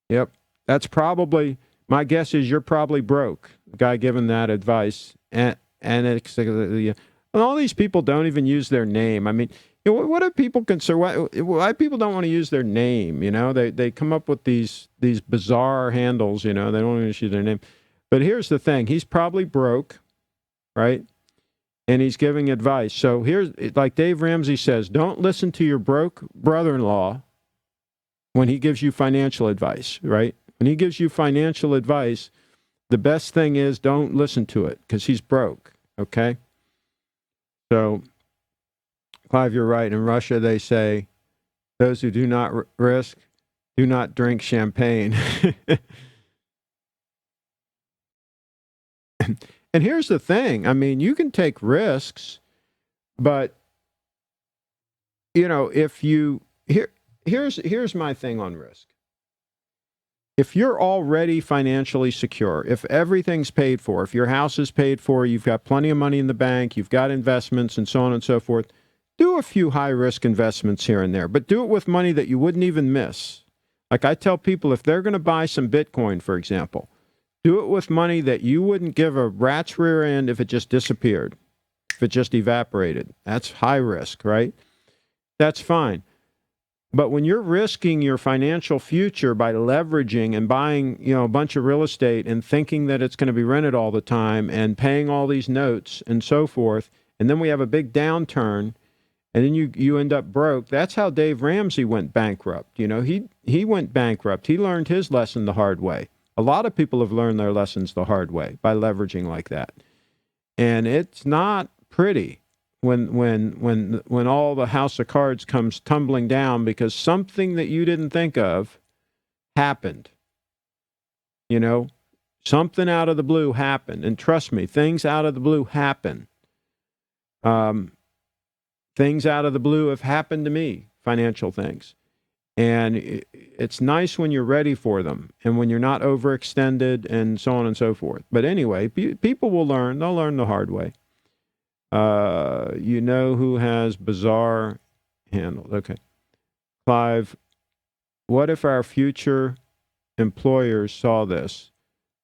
Yep. That's probably, my guess is you're probably broke, the guy giving that advice. And all these people don't even use their name. I mean, what are people concerned? Why people don't want to use their name? They come up with these bizarre handles. They don't even use their name. But here's the thing: he's probably broke, right? And he's giving advice. So here's, like Dave Ramsey says, don't listen to your broke brother-in-law when he gives you financial advice, right? When he gives you financial advice, the best thing is don't listen to it because he's broke, okay? So, Clive, you're right. In Russia, they say, those who do not risk do not drink champagne. And here's the thing. I mean, you can take risks, but, if you... Here's my thing on risk. If you're already financially secure, if everything's paid for, if your house is paid for, you've got plenty of money in the bank, you've got investments and so on and so forth, do a few high-risk investments here and there, but do it with money that you wouldn't even miss. Like I tell people, if they're going to buy some Bitcoin, for example, do it with money that you wouldn't give a rat's rear end if it just disappeared, if it just evaporated. That's high risk, right? That's fine. But when you're risking your financial future by leveraging and buying, a bunch of real estate and thinking that it's going to be rented all the time and paying all these notes and so forth, and then we have a big downturn, and then you end up broke. That's how Dave Ramsey went bankrupt. He went bankrupt. He learned his lesson the hard way. A lot of people have learned their lessons the hard way by leveraging like that. And it's not pretty when all the house of cards comes tumbling down because something that you didn't think of happened. Something out of the blue happened. And trust me, things out of the blue happen. Things out of the blue have happened to me, financial things. And it's nice when you're ready for them and when you're not overextended and so on and so forth. But anyway, people will learn. They'll learn the hard way. Who has bizarre handles. Okay. Clive, what if our future employers saw this?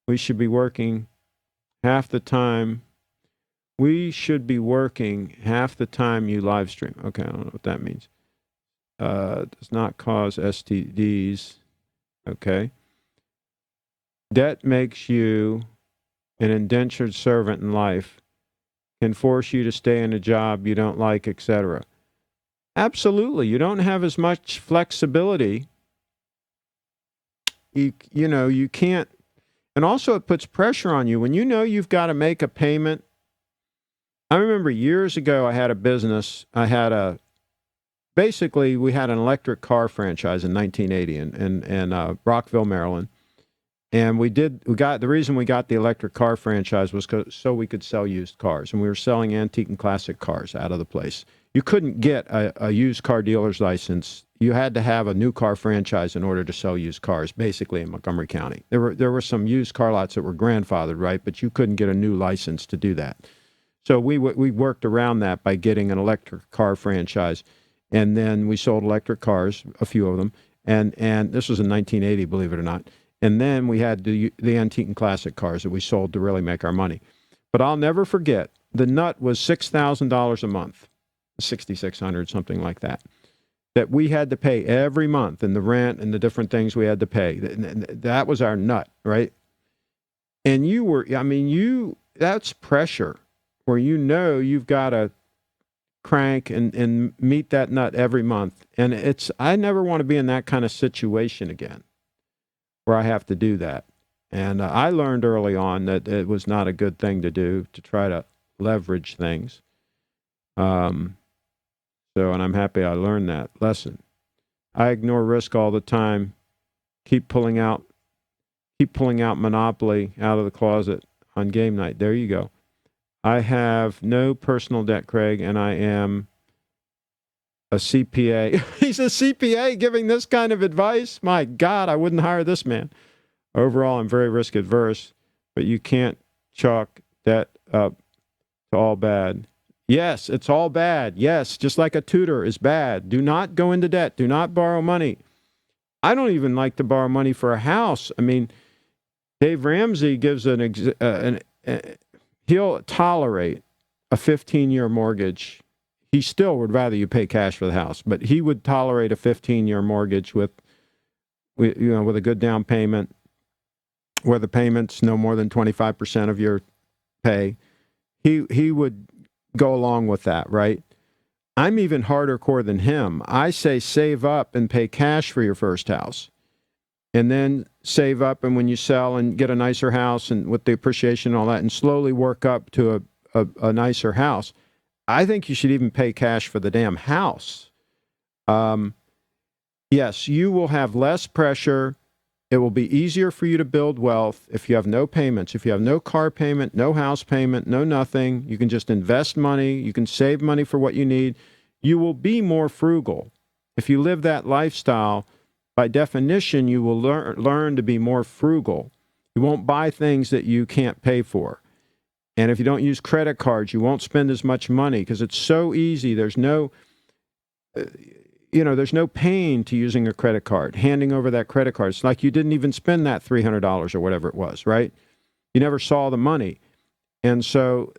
We should be working half the time. We should be working half the time you live stream. Okay, I don't know what that means. Does not cause STDs. Okay. Debt makes you an indentured servant in life, can force you to stay in a job you don't like, etc. Absolutely. You don't have as much flexibility. You can't. And also it puts pressure on you. When you've got to make a payment. I remember years ago I had a business. Basically, we had an electric car franchise in 1980 in Rockville, Maryland. And the reason we got the electric car franchise was so we could sell used cars. And we were selling antique and classic cars out of the place. You couldn't get a used car dealer's license. You had to have a new car franchise in order to sell used cars, basically in Montgomery County. There were some used car lots that were grandfathered, right? But you couldn't get a new license to do that. So we worked around that by getting an electric car franchise. And then we sold electric cars, a few of them. And this was in 1980, believe it or not. And then we had the antique and classic cars that we sold to really make our money. But I'll never forget, the nut was $6,000 a month, $6,600, something like that we had to pay every month, and the rent and the different things we had to pay. That was our nut, right? And that's pressure where you've got to crank and meet that nut every month. And I never want to be in that kind of situation again where I have to do that. And I learned early on that it was not a good thing to do, to try to leverage things. And I'm happy I learned that lesson. I ignore risk all the time. Keep pulling out Monopoly out of the closet on game night. There you go. I have no personal debt, Craig, and I am a CPA. He's a CPA giving this kind of advice? My God, I wouldn't hire this man. Overall, I'm very risk adverse, but you can't chalk debt up to all bad. Yes, it's all bad. Yes, just like a tutor is bad. Do not go into debt. Do not borrow money. I don't even like to borrow money for a house. I mean, Dave Ramsey gives he'll tolerate a 15-year mortgage. He still would rather you pay cash for the house, but he would tolerate a 15-year mortgage with a good down payment, where the payment's no more than 25% of your pay. He would go along with that, right? I'm even harder core than him. I say save up and pay cash for your first house, and then save up, and when you sell and get a nicer house and with the appreciation and all that, and slowly work up to a nicer house. I think you should even pay cash for the damn house. Yes, you will have less pressure. It will be easier for you to build wealth if you have no payments. If you have no car payment, no house payment, no nothing, you can just invest money. You can save money for what you need. You will be more frugal. If you live that lifestyle, by definition, you will learn to be more frugal. You won't buy things that you can't pay for. And if you don't use credit cards, you won't spend as much money because it's so easy. There's no pain to using a credit card, handing over that credit card. It's like you didn't even spend that $300 or whatever it was, right? You never saw the money. And so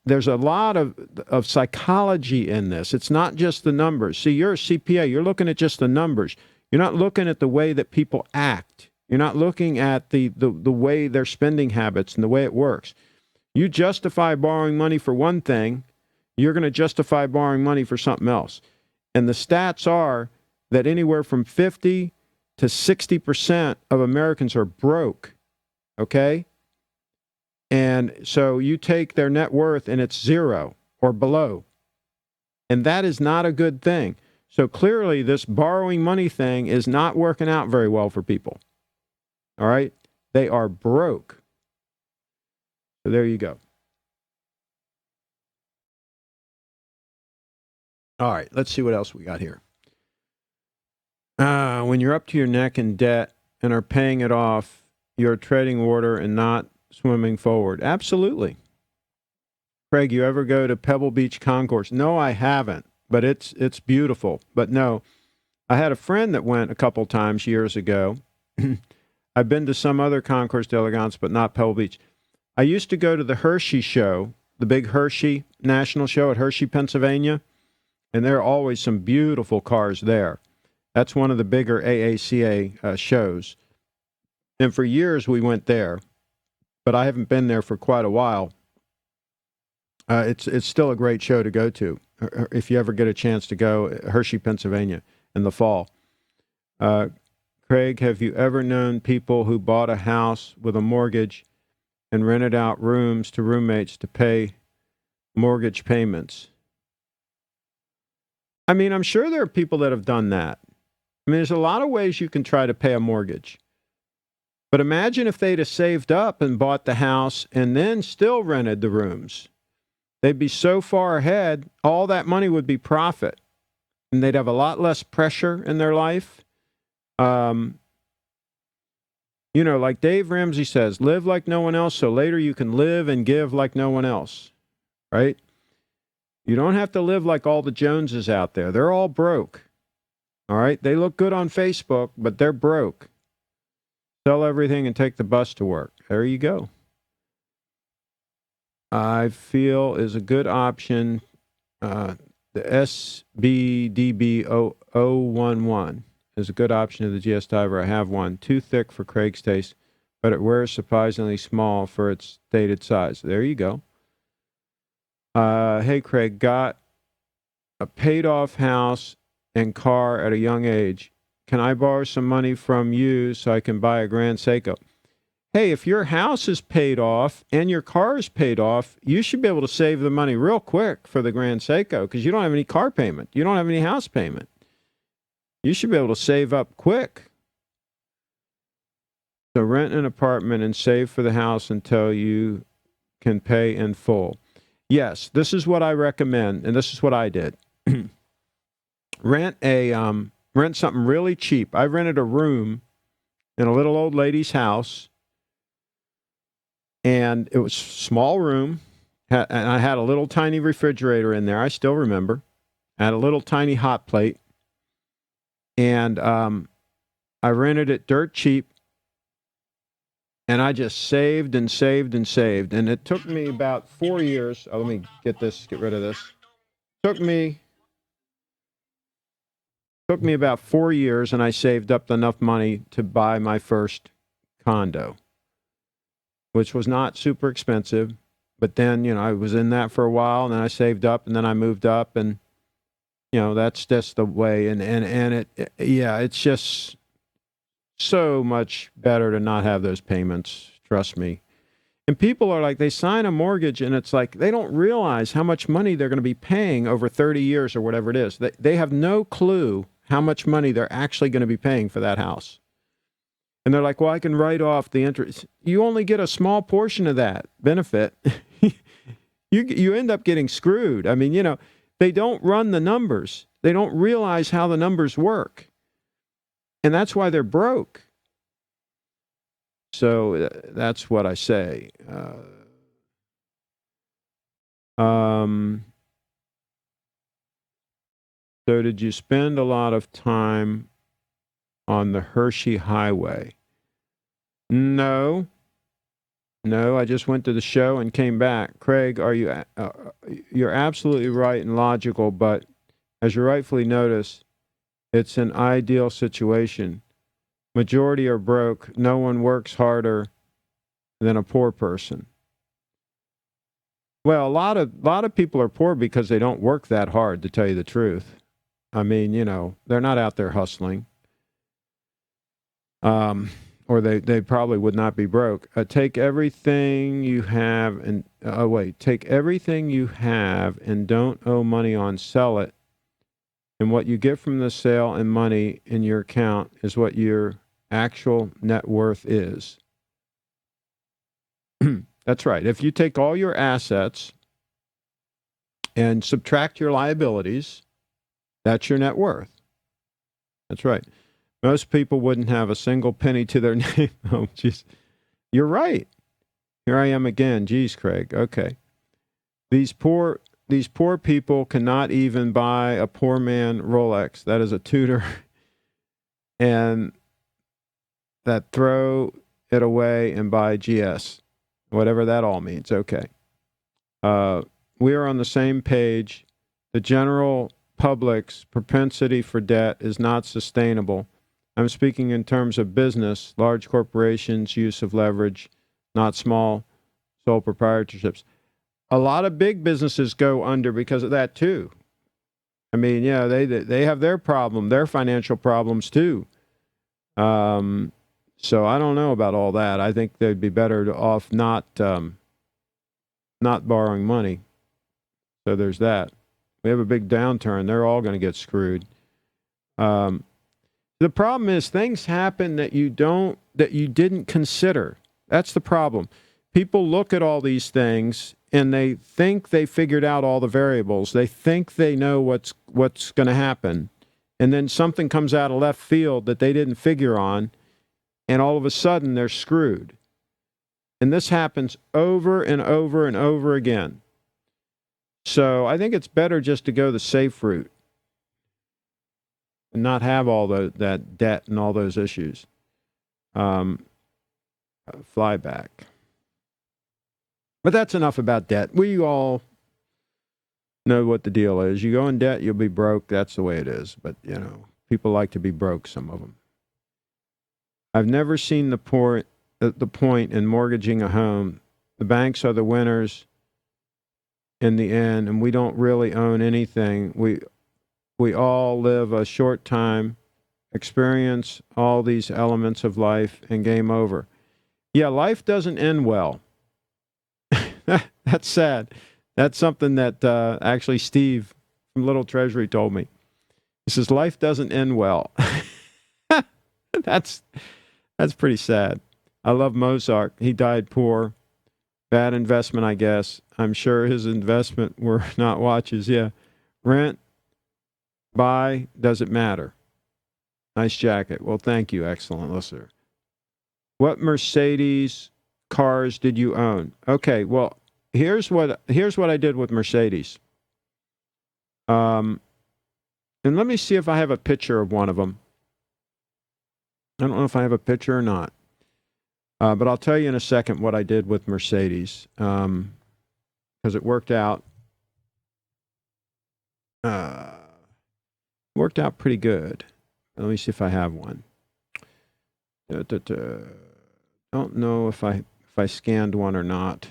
there's a lot of psychology in this. It's not just the numbers. See, you're a CPA. You're looking at just the numbers. You're not looking at the way that people act. You're not looking at the way their spending habits and the way it works. You justify borrowing money for one thing, you're going to justify borrowing money for something else. And the stats are that anywhere from 50 to 60% of Americans are broke, okay? And so you take their net worth and it's zero or below. And that is not a good thing. So clearly this borrowing money thing is not working out very well for people. All right? They are broke. So there you go. All right, let's see what else we got here. When you're up to your neck in debt and are paying it off, you're treading water and not swimming forward. Absolutely. Craig, you ever go to Pebble Beach Concourse? No, I haven't, but it's beautiful. But no, I had a friend that went a couple times years ago. I've been to some other Concours d'Elegance, but not Pebble Beach. I used to go to the Hershey show, the big Hershey national show at Hershey, Pennsylvania, and there are always some beautiful cars there. That's one of the bigger AACA shows. And for years we went there, but I haven't been there for quite a while. It's still a great show to go to if you ever get a chance to go, Hershey, Pennsylvania, in the fall. Craig, have you ever known people who bought a house with a mortgage and rented out rooms to roommates to pay mortgage payments? I mean, I'm sure there are people that have done that. I mean, there's a lot of ways you can try to pay a mortgage. But imagine if they'd have saved up and bought the house and then still rented the rooms. They'd be so far ahead, all that money would be profit. And they'd have a lot less pressure in their life. Like Dave Ramsey says, live like no one else so later you can live and give like no one else, right? You don't have to live like all the Joneses out there. They're all broke, all right? They look good on Facebook, but they're broke. Sell everything and take the bus to work. There you go. I feel is a good option. The SBDB011 is a good option of the GS Diver. I have one. Too thick for Craig's taste, but it wears surprisingly small for its stated size. There you go. Hey, Craig, got a paid-off house and car at a young age. Can I borrow some money from you so I can buy a Grand Seiko? Hey, if your house is paid off and your car is paid off, you should be able to save the money real quick for the Grand Seiko because you don't have any car payment. You don't have any house payment. You should be able to save up quick. So rent an apartment and save for the house until you can pay in full. Yes, this is what I recommend, and this is what I did. Rent something really cheap. I rented a room in a little old lady's house, and it was a small room, And I had a little tiny refrigerator in there. I still remember. I had a little tiny hot plate. And I rented it dirt cheap. And I just saved and saved and saved. And it took me about 4 years. Oh, let me get rid of this. Took me about 4 years, and I saved up enough money to buy my first condo, which was not super expensive. But then, I was in that for a while, and then I saved up, and then I moved up, and, that's just the way. And it's just so much better to not have those payments. Trust me. And people are like, they sign a mortgage, and it's like they don't realize how much money they're going to be paying over 30 years or whatever it is. They have no clue how much money they're actually going to be paying for that house. And they're like, well, I can write off the interest. You only get a small portion of that benefit. You end up getting screwed. I mean, they don't run the numbers. They don't realize how the numbers work. And that's why they're broke. So that's what I say. So did you spend a lot of time on the Hershey Highway? No, I just went to the show and came back. Craig, you're absolutely right and logical, but as you rightfully notice, it's an ideal situation. Majority are broke. No one works harder than a poor person. Well, a lot of people are poor because they don't work that hard, to tell you the truth. I mean, they're not out there hustling. Or they probably would not be broke. Take everything you have and take everything you have and don't owe money on, sell it. And what you get from the sale and money in your account is what your actual net worth is. That's right. If you take all your assets and subtract your liabilities, that's your net worth. That's right. Most people wouldn't have a single penny to their name. Oh, jeez. You're right. Here I am again. Geez, Craig. Okay. These poor people cannot even buy a poor man Rolex. That is a Tudor. And that throw it away and buy GS. Whatever that all means. Okay. We are on the same page. The general public's propensity for debt is not sustainable. I'm speaking in terms of business, large corporations' use of leverage, not small sole proprietorships. A lot of big businesses go under because of that too. I mean, they have their financial problems too. So I don't know about all that. I think they'd be better off not borrowing money. So there's that. We have a big downturn. They're all going to get screwed. The problem is things happen that you didn't consider. That's the problem. People look at all these things and they think they figured out all the variables. They think they know what's going to happen. And then something comes out of left field that they didn't figure on, and all of a sudden they're screwed. And this happens over and over and over again. So I think it's better just to go the safe route and not have all that debt and all those issues. Fly back. But that's enough about debt. We all know what the deal is. You go in debt, you'll be broke. That's the way it is. But, people like to be broke, some of them. I've never seen the point in mortgaging a home. The banks are the winners in the end, and we don't really own anything. We all live a short time, experience all these elements of life, and game over. Yeah, life doesn't end well. That's sad. That's something that actually Steve from Little Treasury told me. He says, life doesn't end well. That's pretty sad. I love Mozart. He died poor. Bad investment, I guess. I'm sure his investment were not watches. Yeah. Rent, buy, doesn't matter. Nice jacket. Well, thank you. Excellent listener. What Mercedes cars did you own? Okay, well, here's what I did with Mercedes. And let me see if I have a picture of one of them. I don't know if I have a picture or not. But I'll tell you in a second what I did with Mercedes, because it worked out. Worked out pretty good. Let me see if I have one. Don't know if I scanned one or not.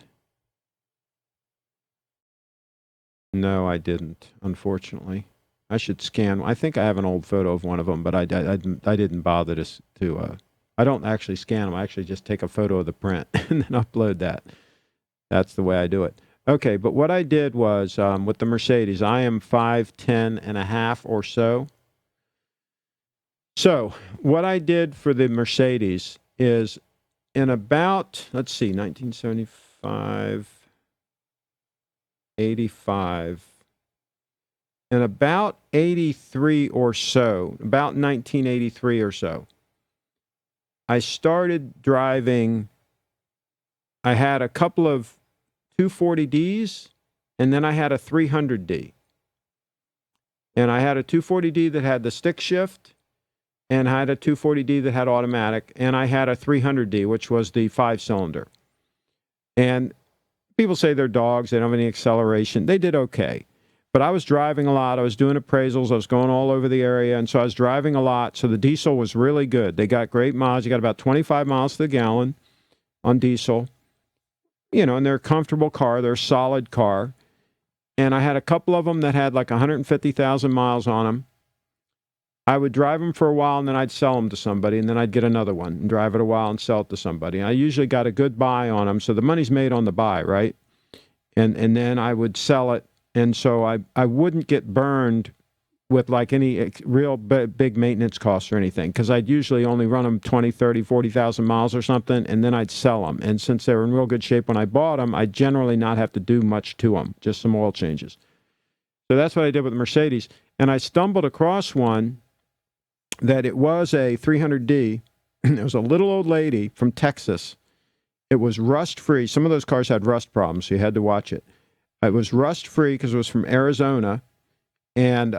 No, I didn't, unfortunately. I should scan. I think I have an old photo of one of them, but I didn't bother to I don't actually scan them. I actually just take a photo of the print and then upload that. That's the way I do it. Okay, but what I did was, with the Mercedes, I am 5'10" and a half or so. So what I did for the Mercedes is in about, let's see, 1975, 85, in about 83 or so, about 1983 or so, I started driving. I had a couple of 240Ds, and then I had a 300D. And I had a 240D that had the stick shift, and I had a 240D that had automatic, and I had a 300D, which was the 5-cylinder. And people say they're dogs, they don't have any acceleration. They did okay. But I was driving a lot. I was doing appraisals. I was going all over the area, and so I was driving a lot. So the diesel was really good. They got great miles. You got about 25 miles to the gallon on diesel. You know, and they're a comfortable car. They're a solid car. And I had a couple of them that had like 150,000 miles on them. I would drive them for a while, and then I'd sell them to somebody, and then I'd get another one and drive it a while and sell it to somebody. And I usually got a good buy on them, so the money's made on the buy, right? And then I would sell it, and so I wouldn't get burned with like any real big maintenance costs or anything, because I'd usually only run them 20, 30, 40,000 miles or something, and then I'd sell them. And since they were in real good shape when I bought them, I'd generally not have to do much to them, just some oil changes. So that's what I did with the Mercedes. And I stumbled across one that it was a 300D. It was a little old lady from Texas. It was rust-free. Some of those cars had rust problems, so you had to watch it. It was rust-free because it was from Arizona, and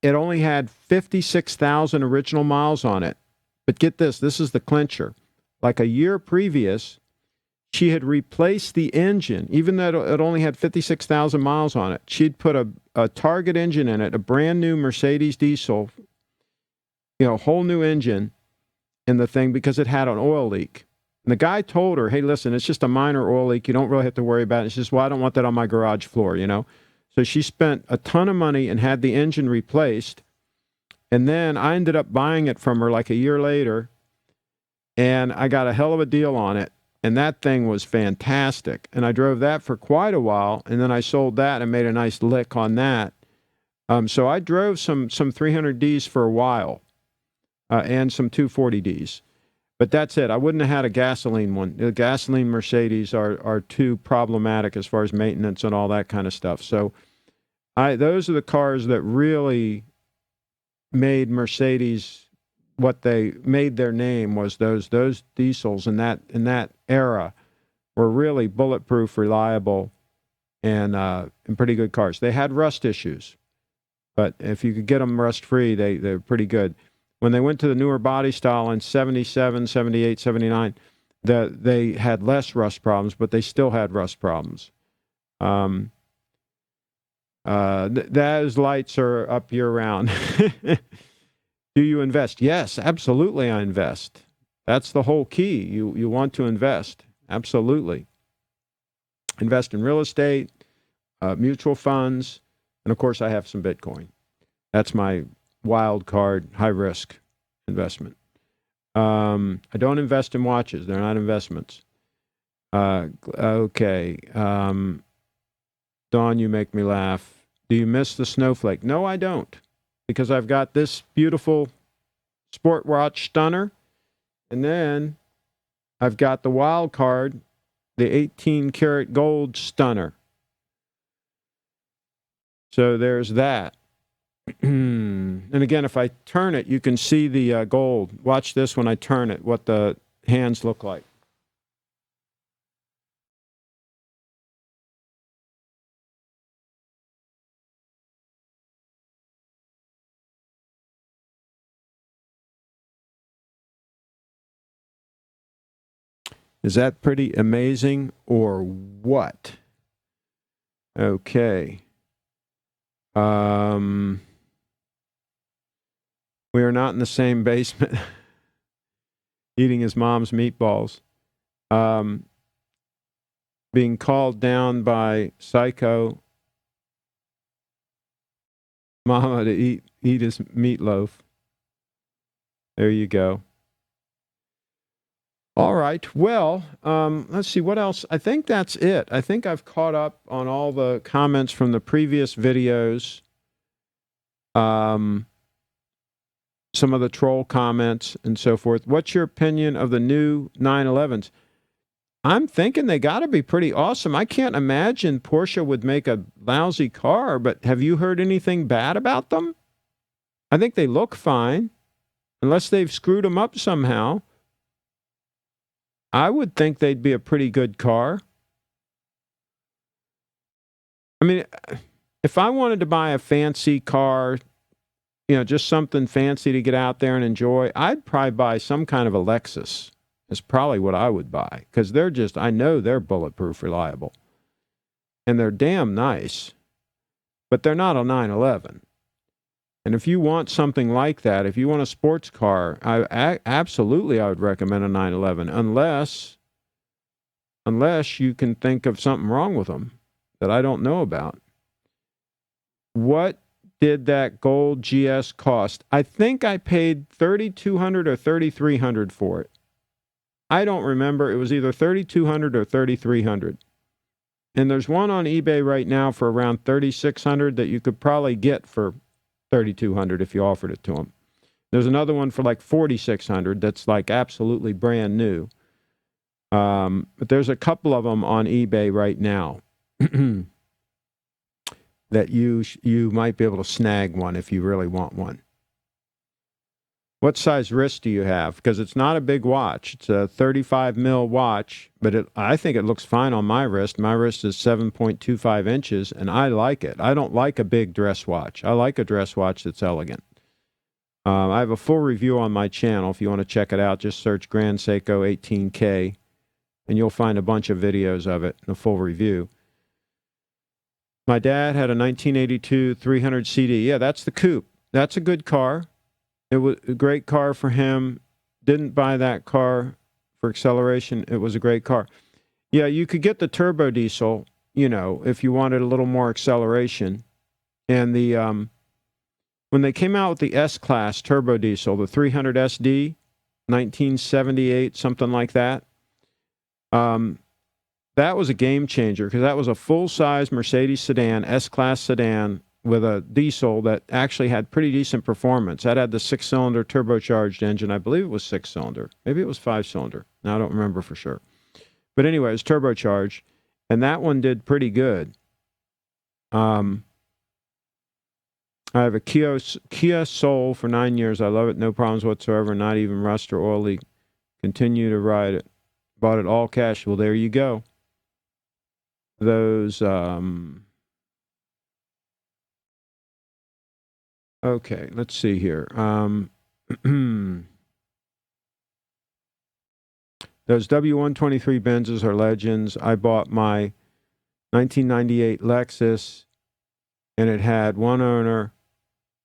it only had 56,000 original miles on it. But get this is the clincher. Like a year previous, she had replaced the engine, even though it only had 56,000 miles on it. She'd put a Target engine in it, a brand new Mercedes diesel, whole new engine in the thing because it had an oil leak. And the guy told her, hey, listen, it's just a minor oil leak. You don't really have to worry about it. She says, well, I don't want that on my garage floor, So she spent a ton of money and had the engine replaced. And then I ended up buying it from her like a year later, and I got a hell of a deal on it. And that thing was fantastic. And I drove that for quite a while, and then I sold that and made a nice lick on that. So I drove some 300Ds for a while, and some 240Ds. But that's it. I wouldn't have had a gasoline one. The gasoline Mercedes are too problematic as far as maintenance and all that kind of stuff. So those are the cars that really made Mercedes what they made their name, was those diesels in that era were really bulletproof, reliable, and pretty good cars. They had rust issues, but if you could get them rust-free, they're pretty good. When they went to the newer body style in 77, 78, 79, they had less rust problems, but they still had rust problems. Those lights are up year-round. Do you invest? Yes, absolutely I invest. That's the whole key. You want to invest. Absolutely. Invest in real estate, mutual funds, and of course I have some Bitcoin. That's my wild card, high-risk investment. I don't invest in watches. They're not investments. Okay. Dawn, you make me laugh. Do you miss the snowflake? No, I don't. Because I've got this beautiful sport watch stunner, and then I've got the wild card, the 18-karat gold stunner. So there's that. And again, if I turn it, you can see the gold. Watch this when I turn it, what the hands look like. Is that pretty amazing or what? Okay. We are not in the same basement eating his mom's meatballs. Being called down by Psycho Mama to eat his meatloaf. There you go. All right. Well, let's see. What else? I think that's it. I think I've caught up on all the comments from the previous videos. Some of the troll comments and so forth. What's your opinion of the new 911s? I'm thinking they got to be pretty awesome. I can't imagine Porsche would make a lousy car, but have you heard anything bad about them? I think they look fine, unless they've screwed them up somehow. I would think they'd be a pretty good car. I mean, if I wanted to buy a fancy car, just something fancy to get out there and enjoy, I'd probably buy some kind of a Lexus. Is probably what I would buy, because I know they're bulletproof reliable. And they're damn nice. But they're not a 911. And if you want something like that, if you want a sports car, absolutely I would recommend a 911, unless you can think of something wrong with them that I don't know about. What did that gold GS cost? I think I paid $3,200 or $3,300 for it. I don't remember. It was either $3,200 or $3,300. And there's one on eBay right now for around $3,600 that you could probably get for $3,200 if you offered it to them. There's another one for like $4,600 that's like absolutely brand new. But there's a couple of them on eBay right now that you might be able to snag one if you really want one. What size wrist do you have? Because it's not a big watch. It's a 35 mil watch, but I think it looks fine on my wrist. My wrist is 7.25 inches, and I like it. I don't like a big dress watch. I like a dress watch that's elegant. I have a full review on my channel. If you want to check it out, just search Grand Seiko 18K, and you'll find a bunch of videos of it and a full review. My dad had a 1982 300 CD. Yeah, that's the coupe. That's a good car. It was a great car for him. Didn't buy that car for acceleration. It was a great car. Yeah, you could get the turbo diesel, if you wanted a little more acceleration. And when they came out with the S-Class turbo diesel, the 300 SD, 1978, something like that, that was a game changer because that was a full-size Mercedes sedan, S-Class sedan, with a diesel that actually had pretty decent performance. That had the 6-cylinder turbocharged engine. I believe it was 6-cylinder. Maybe it was 5-cylinder. Now I don't remember for sure. But anyway, it was turbocharged, and that one did pretty good. I have a Kia Soul for 9 years. I love it. No problems whatsoever. Not even rust or oil leak. Continue to ride it. Bought it all cash. Well, there you go. Those... Okay, let's see here. Those W123 Benzes are legends. I bought my 1998 Lexus, and it had one owner.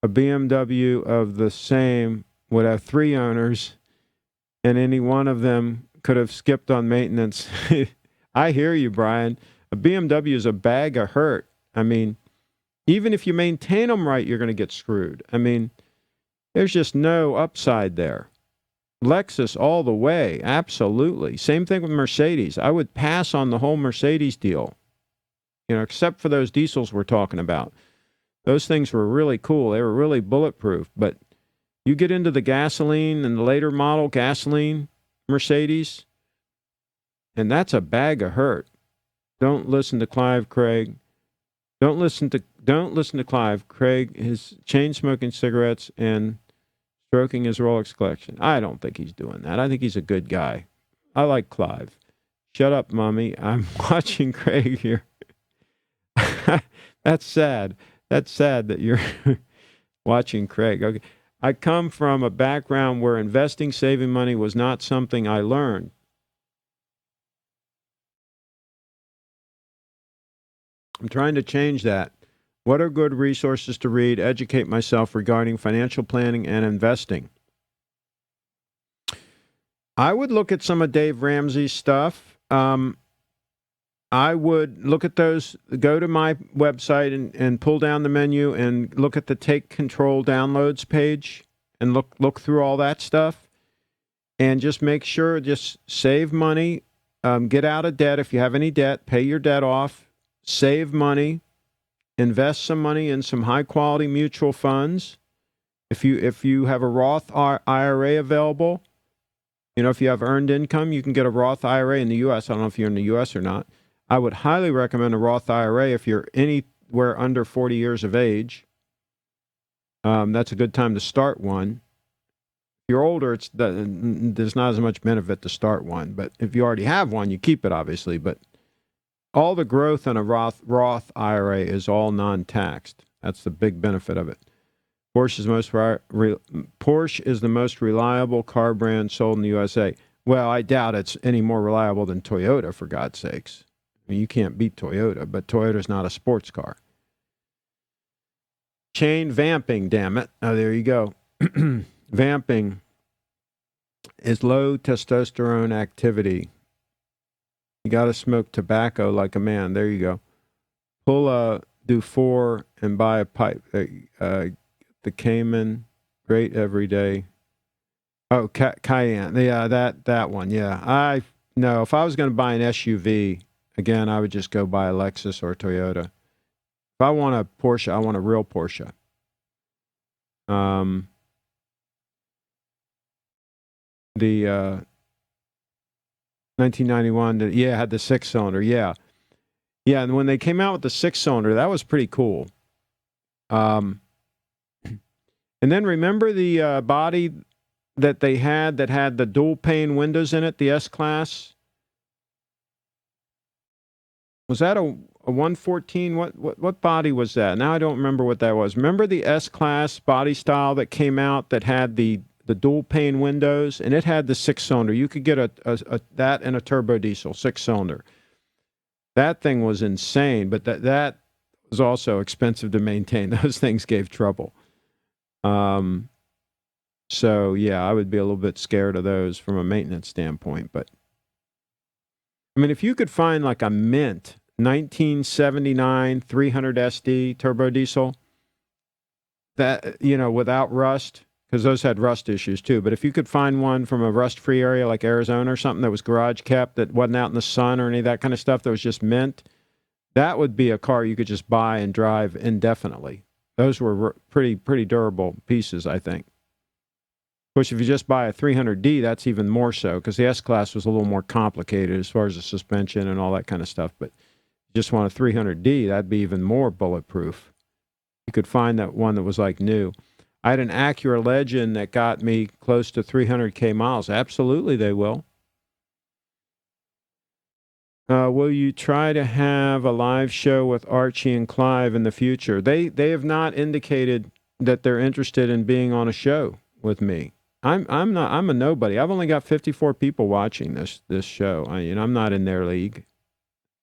A BMW of the same would have 3 owners, and any one of them could have skipped on maintenance. I hear you, Brian. A BMW is a bag of hurt. I mean, even if you maintain them right, you're going to get screwed. I mean, there's just no upside there. Lexus all the way, absolutely. Same thing with Mercedes. I would pass on the whole Mercedes deal, except for those diesels we're talking about. Those things were really cool. They were really bulletproof. But you get into the gasoline and the later model gasoline Mercedes, and that's a bag of hurt. Don't listen to Clive Craig. Don't listen to Clive. Craig is chain smoking cigarettes and stroking his Rolex collection. I don't think he's doing that. I think he's a good guy. I like Clive. Shut up, Mommy. I'm watching Craig here. That's sad. That's sad that you're watching Craig. Okay. I come from a background where investing, saving money was not something I learned. I'm trying to change that. What are good resources to read, educate myself regarding financial planning and investing? I would look at some of Dave Ramsey's stuff. I would look at those, go to my website and pull down the menu and look at the Take Control downloads page and look through all that stuff and just make sure, just save money, get out of debt. If you have any debt, pay your debt off, save money, invest some money in some high quality mutual funds. If you have a Roth IRA available, if you have earned income, you can get a Roth IRA in the U.S. I don't know if you're in the U.S. or not. I would highly recommend a Roth IRA if you're anywhere under 40 years of age. That's a good time to start one. If you're older, there's not as much benefit to start one. But if you already have one, you keep it, obviously. But all the growth in a Roth IRA is all non-taxed. That's the big benefit of it. Porsche is the most reliable car brand sold in the USA. Well, I doubt it's any more reliable than Toyota, for God's sakes. I mean, you can't beat Toyota, but Toyota's not a sports car. Chain vamping, damn it. Oh, there you go. Vamping is low testosterone activity. You got to smoke tobacco like a man. There you go. Do 4 and buy a pipe. The Cayman, great every day. Oh, Cayenne. Yeah, that one. Yeah. No, if I was going to buy an SUV, again, I would just go buy a Lexus or a Toyota. If I want a Porsche, I want a real Porsche. The 1991, had the 6-cylinder. Yeah, and when they came out with the 6-cylinder, that was pretty cool. And then remember the body that they had that had the dual pane windows in it, the S-Class? Was that a 114? What body was that? Now I don't remember what that was. Remember the S-Class body style that came out that had the dual pane windows, and it had the 6-cylinder. You could get a that and a turbo diesel 6-cylinder. That thing was insane, but that was also expensive to maintain. Those things gave trouble. So yeah, I would be a little bit scared of those from a maintenance standpoint. But I mean, if you could find like a mint 1979 300 SD turbo diesel that, without rust, because those had rust issues too. But if you could find one from a rust-free area like Arizona or something that was garage kept, that wasn't out in the sun or any of that kind of stuff, that was just mint, that would be a car you could just buy and drive indefinitely. Those were pretty durable pieces, I think. Of course, if you just buy a 300D, that's even more so, because the S-Class was a little more complicated as far as the suspension and all that kind of stuff. But you just want a 300D, that'd be even more bulletproof. You could find that one that was like new. I had an Acura Legend that got me close to 300K miles. Absolutely, they will. Will you try to have a live show with Archie and Clive in the future? They have not indicated that they're interested in being on a show with me. I'm a nobody. I've only got 54 people watching this show. I'm not in their league.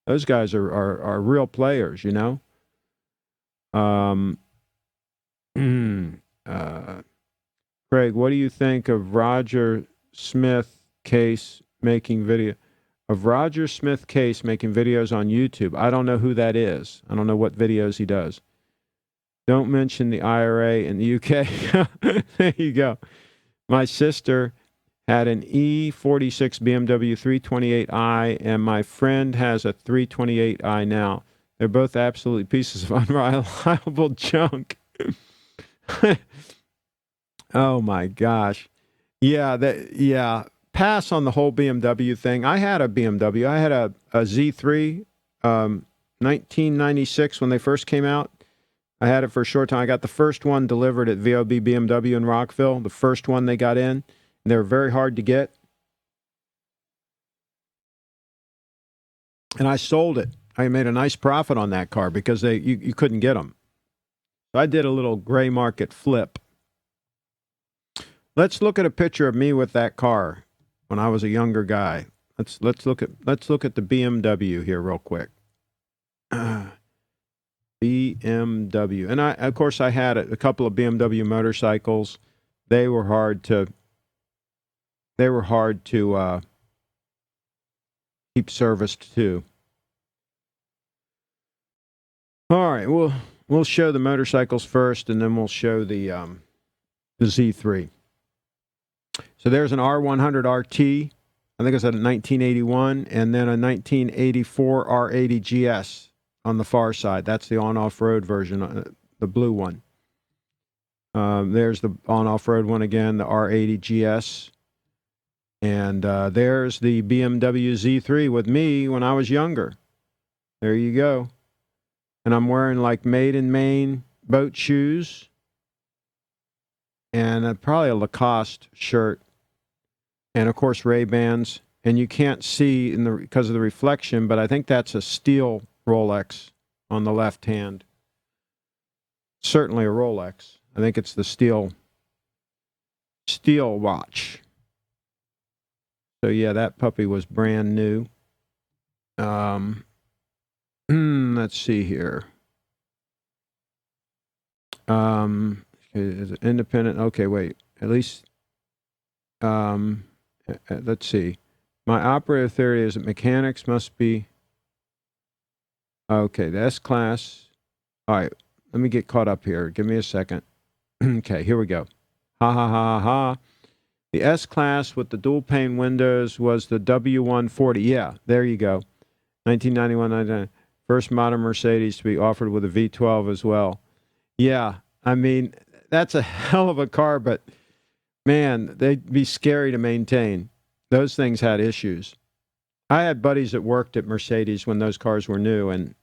Those guys are real players, Craig, what do you think of Roger Smith Case making videos on YouTube? I don't know who that is. I don't know what videos he does. Don't mention the IRA in the UK. There you go. My sister had an E46 BMW 328i, and my friend has a 328i now. They're both absolutely pieces of unreliable junk. Oh my gosh. Yeah. Pass on the whole BMW thing. I had a BMW. I had a Z3, 1996 when they first came out. I had it for a short time. I got the first one delivered at VOB BMW in Rockville, the first one they got in. And they were very hard to get. And I sold it. I made a nice profit on that car because you couldn't get them. So I did a little gray market flip. Let's look at a picture of me with that car when I was a younger guy. Let's look at the BMW here real quick. BMW. And of course, I had a couple of BMW motorcycles. They were hard to keep serviced too. All right, we'll show the motorcycles first, and then we'll show the Z3. So there's an R100 RT. I think it's a 1981, and then a 1984 R80 GS on the far side. That's the on-off-road version, the blue one. There's the on-off-road one again, the R80 GS. And there's the BMW Z3 with me when I was younger. There you go. And I'm wearing like Made in Maine boat shoes and probably a Lacoste shirt. And, of course, Ray-Bans. And you can't see because of the reflection, but I think that's a steel Rolex on the left hand. Certainly a Rolex. I think it's the steel watch. So, yeah, that puppy was brand new. Let's see here. Is it independent? Okay, wait. At least, let's see. My operative theory is that mechanics must be... Okay, the S-Class. All right, let me get caught up here. Give me a second. Okay, here we go. Ha, ha, ha, ha, ha. The S-Class with the dual-pane windows was the W140. Yeah, there you go. 1991, first modern Mercedes to be offered with a V12 as well. Yeah, I mean, that's a hell of a car, but, man, they'd be scary to maintain. Those things had issues. I had buddies that worked at Mercedes when those cars were new, and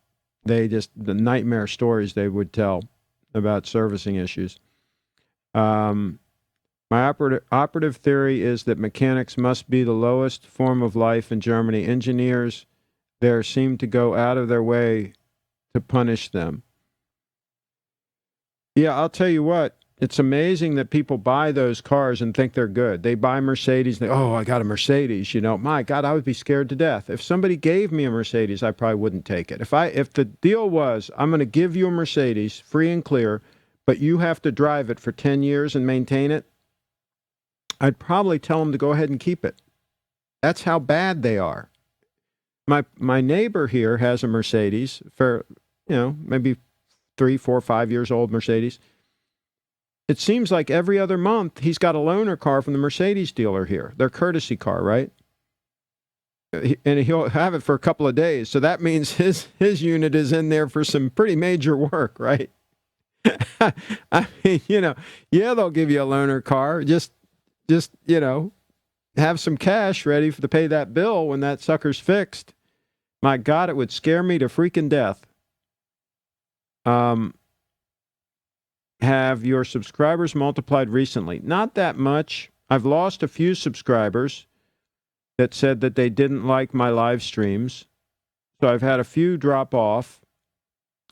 the nightmare stories they would tell about servicing issues. My operative theory is that mechanics must be the lowest form of life in Germany. Engineers there seem to go out of their way to punish them. Yeah, I'll tell you what. It's amazing that people buy those cars and think they're good. They buy Mercedes. I got a Mercedes. My God, I would be scared to death. If somebody gave me a Mercedes, I probably wouldn't take it. If the deal was, I'm going to give you a Mercedes, free and clear, but you have to drive it for 10 years and maintain it, I'd probably tell them to go ahead and keep it. That's how bad they are. My neighbor here has a Mercedes, maybe 3, 4, 5 years old Mercedes. It seems like every other month he's got a loaner car from the Mercedes dealer here, their courtesy car, right? And he'll have it for a couple of days. So that means his unit is in there for some pretty major work, right? I mean, they'll give you a loaner car. Just have some cash ready to pay that bill when that sucker's fixed. My God, it would scare me to freaking death. Have your subscribers multiplied recently? Not that much. I've lost a few subscribers that said that they didn't like my live streams. So I've had a few drop off.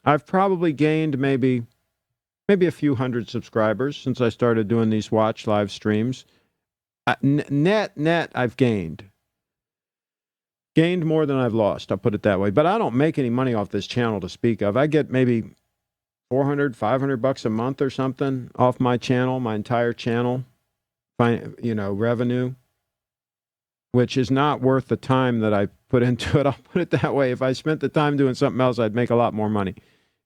I've probably gained maybe a few hundred subscribers since I started doing these watch live streams. Net, I've gained more than I've lost. I'll put it that way. But I don't make any money off this channel to speak of. I get maybe $400, $500 a month or something off my channel, my entire channel, revenue, which is not worth the time that I put into it. I'll put it that way. If I spent the time doing something else, I'd make a lot more money.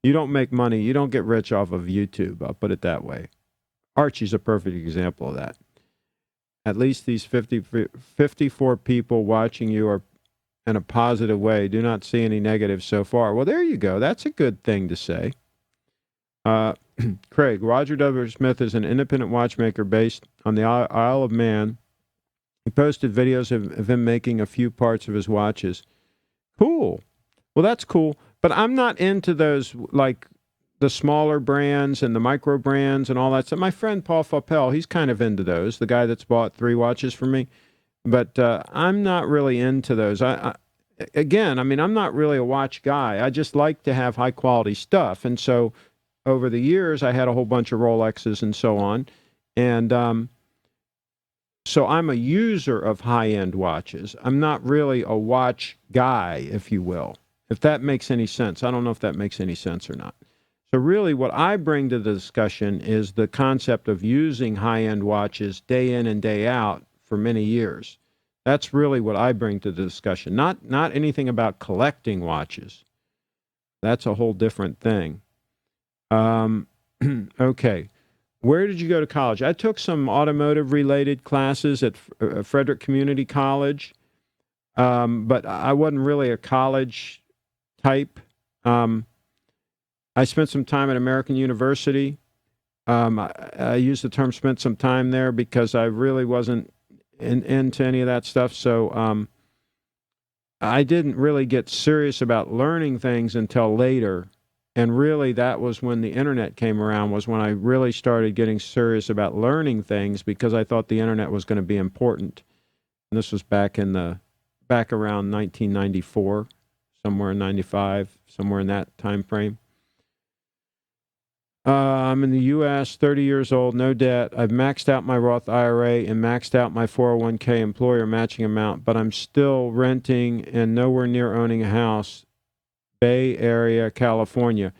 You don't make money. You don't get rich off of YouTube. I'll put it that way. Archie's a perfect example of that. At least these 54 people watching you are in a positive way. Do not see any negatives so far. Well, there you go. That's a good thing to say. Craig, Roger W. Smith is an independent watchmaker based on the Isle of Man. He posted videos of him making a few parts of his watches. Cool. Well, that's cool. But I'm not into those, like the smaller brands and the micro brands and all that stuff. My friend Paul Faupel, he's kind of into those, the guy that's bought 3 watches from me. But I'm not really into those. I'm not really a watch guy. I just like to have high-quality stuff. And so over the years, I had a whole bunch of Rolexes and so on. And so I'm a user of high-end watches. I'm not really a watch guy, if you will, if that makes any sense. I don't know if that makes any sense or not. So really what I bring to the discussion is the concept of using high-end watches day in and day out for many years. That's really what I bring to the discussion, not anything about collecting watches. That's a whole different thing. Okay. Where did you go to college? I took some automotive-related classes at Frederick Community College, but I wasn't really a college type. I spent some time at American University. I use the term spent some time there because I really wasn't into any of that stuff. So I didn't really get serious about learning things until later. And really, that was when the internet came around, was when I really started getting serious about learning things because I thought the internet was going to be important. And this was back around 1994, somewhere in 95, somewhere in that time frame. I'm in the U.S., 30 years old, no debt. I've maxed out my Roth IRA and maxed out my 401k employer matching amount, but I'm still renting and nowhere near owning a house. Bay Area, California.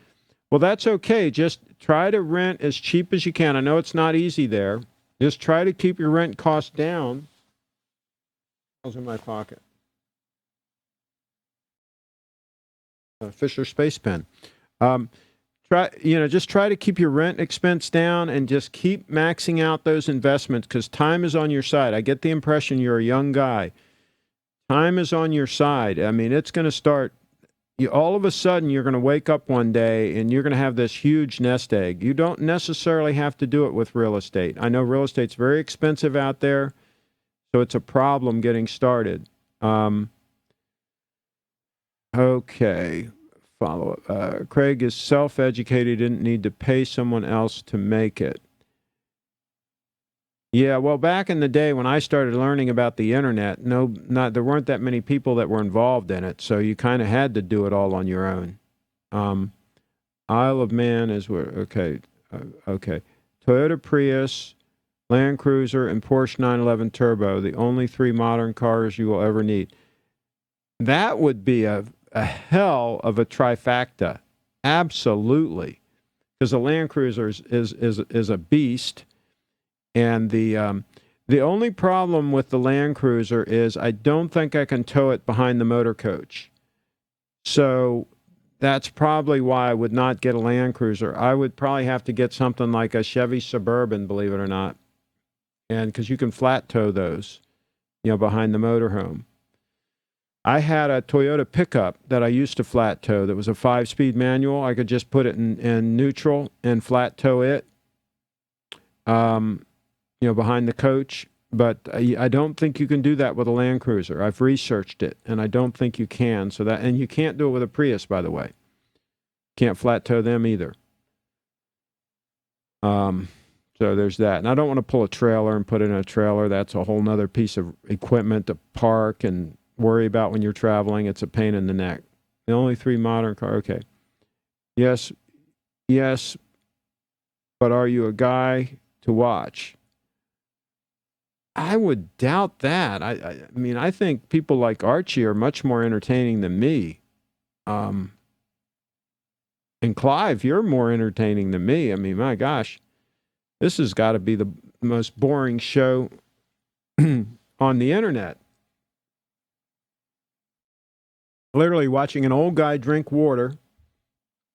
Well, that's okay. Just try to rent as cheap as you can. I know it's not easy there. Just try to keep your rent costs down. What's in my pocket? A Fisher Space Pen. Just try to keep your rent expense down and just keep maxing out those investments because time is on your side. I get the impression you're a young guy. Time is on your side. I mean, it's going to start. All of a sudden, you're going to wake up one day and you're going to have this huge nest egg. You don't necessarily have to do it with real estate. I know real estate's very expensive out there, so it's a problem getting started. Okay. Follow up. Craig is self-educated, didn't need to pay someone else to make it. Yeah, well, back in the day when I started learning about the internet, there weren't that many people that were involved in it, so you kind of had to do it all on your own. Isle of Man is where, okay. Toyota Prius, Land Cruiser, and Porsche 911 Turbo, the only 3 modern cars you will ever need. That would be a hell of a trifecta, absolutely, because the Land Cruiser is a beast. And the only problem with the Land Cruiser is I don't think I can tow it behind the motor coach. So that's probably why I would not get a Land Cruiser. I would probably have to get something like a Chevy Suburban, believe it or not. And because you can flat tow those, behind the motorhome. I had a Toyota pickup that I used to flat tow that was a 5-speed manual. I could just put it in neutral and flat tow it. Behind the coach, but I don't think you can do that with a Land Cruiser. I've researched it, and I don't think you can. And you can't do it with a Prius, by the way. Can't flat tow them either. So there's that. And I don't want to pull a trailer and put it in a trailer. That's a whole nother piece of equipment to park and worry about when you're traveling. It's a pain in the neck. The only 3 modern cars. Okay. Yes, but are you a guy to watch? I would doubt that. I mean, I think people like Archie are much more entertaining than me. And Clive, you're more entertaining than me. I mean, my gosh, this has got to be the most boring show on the internet. Literally watching an old guy drink water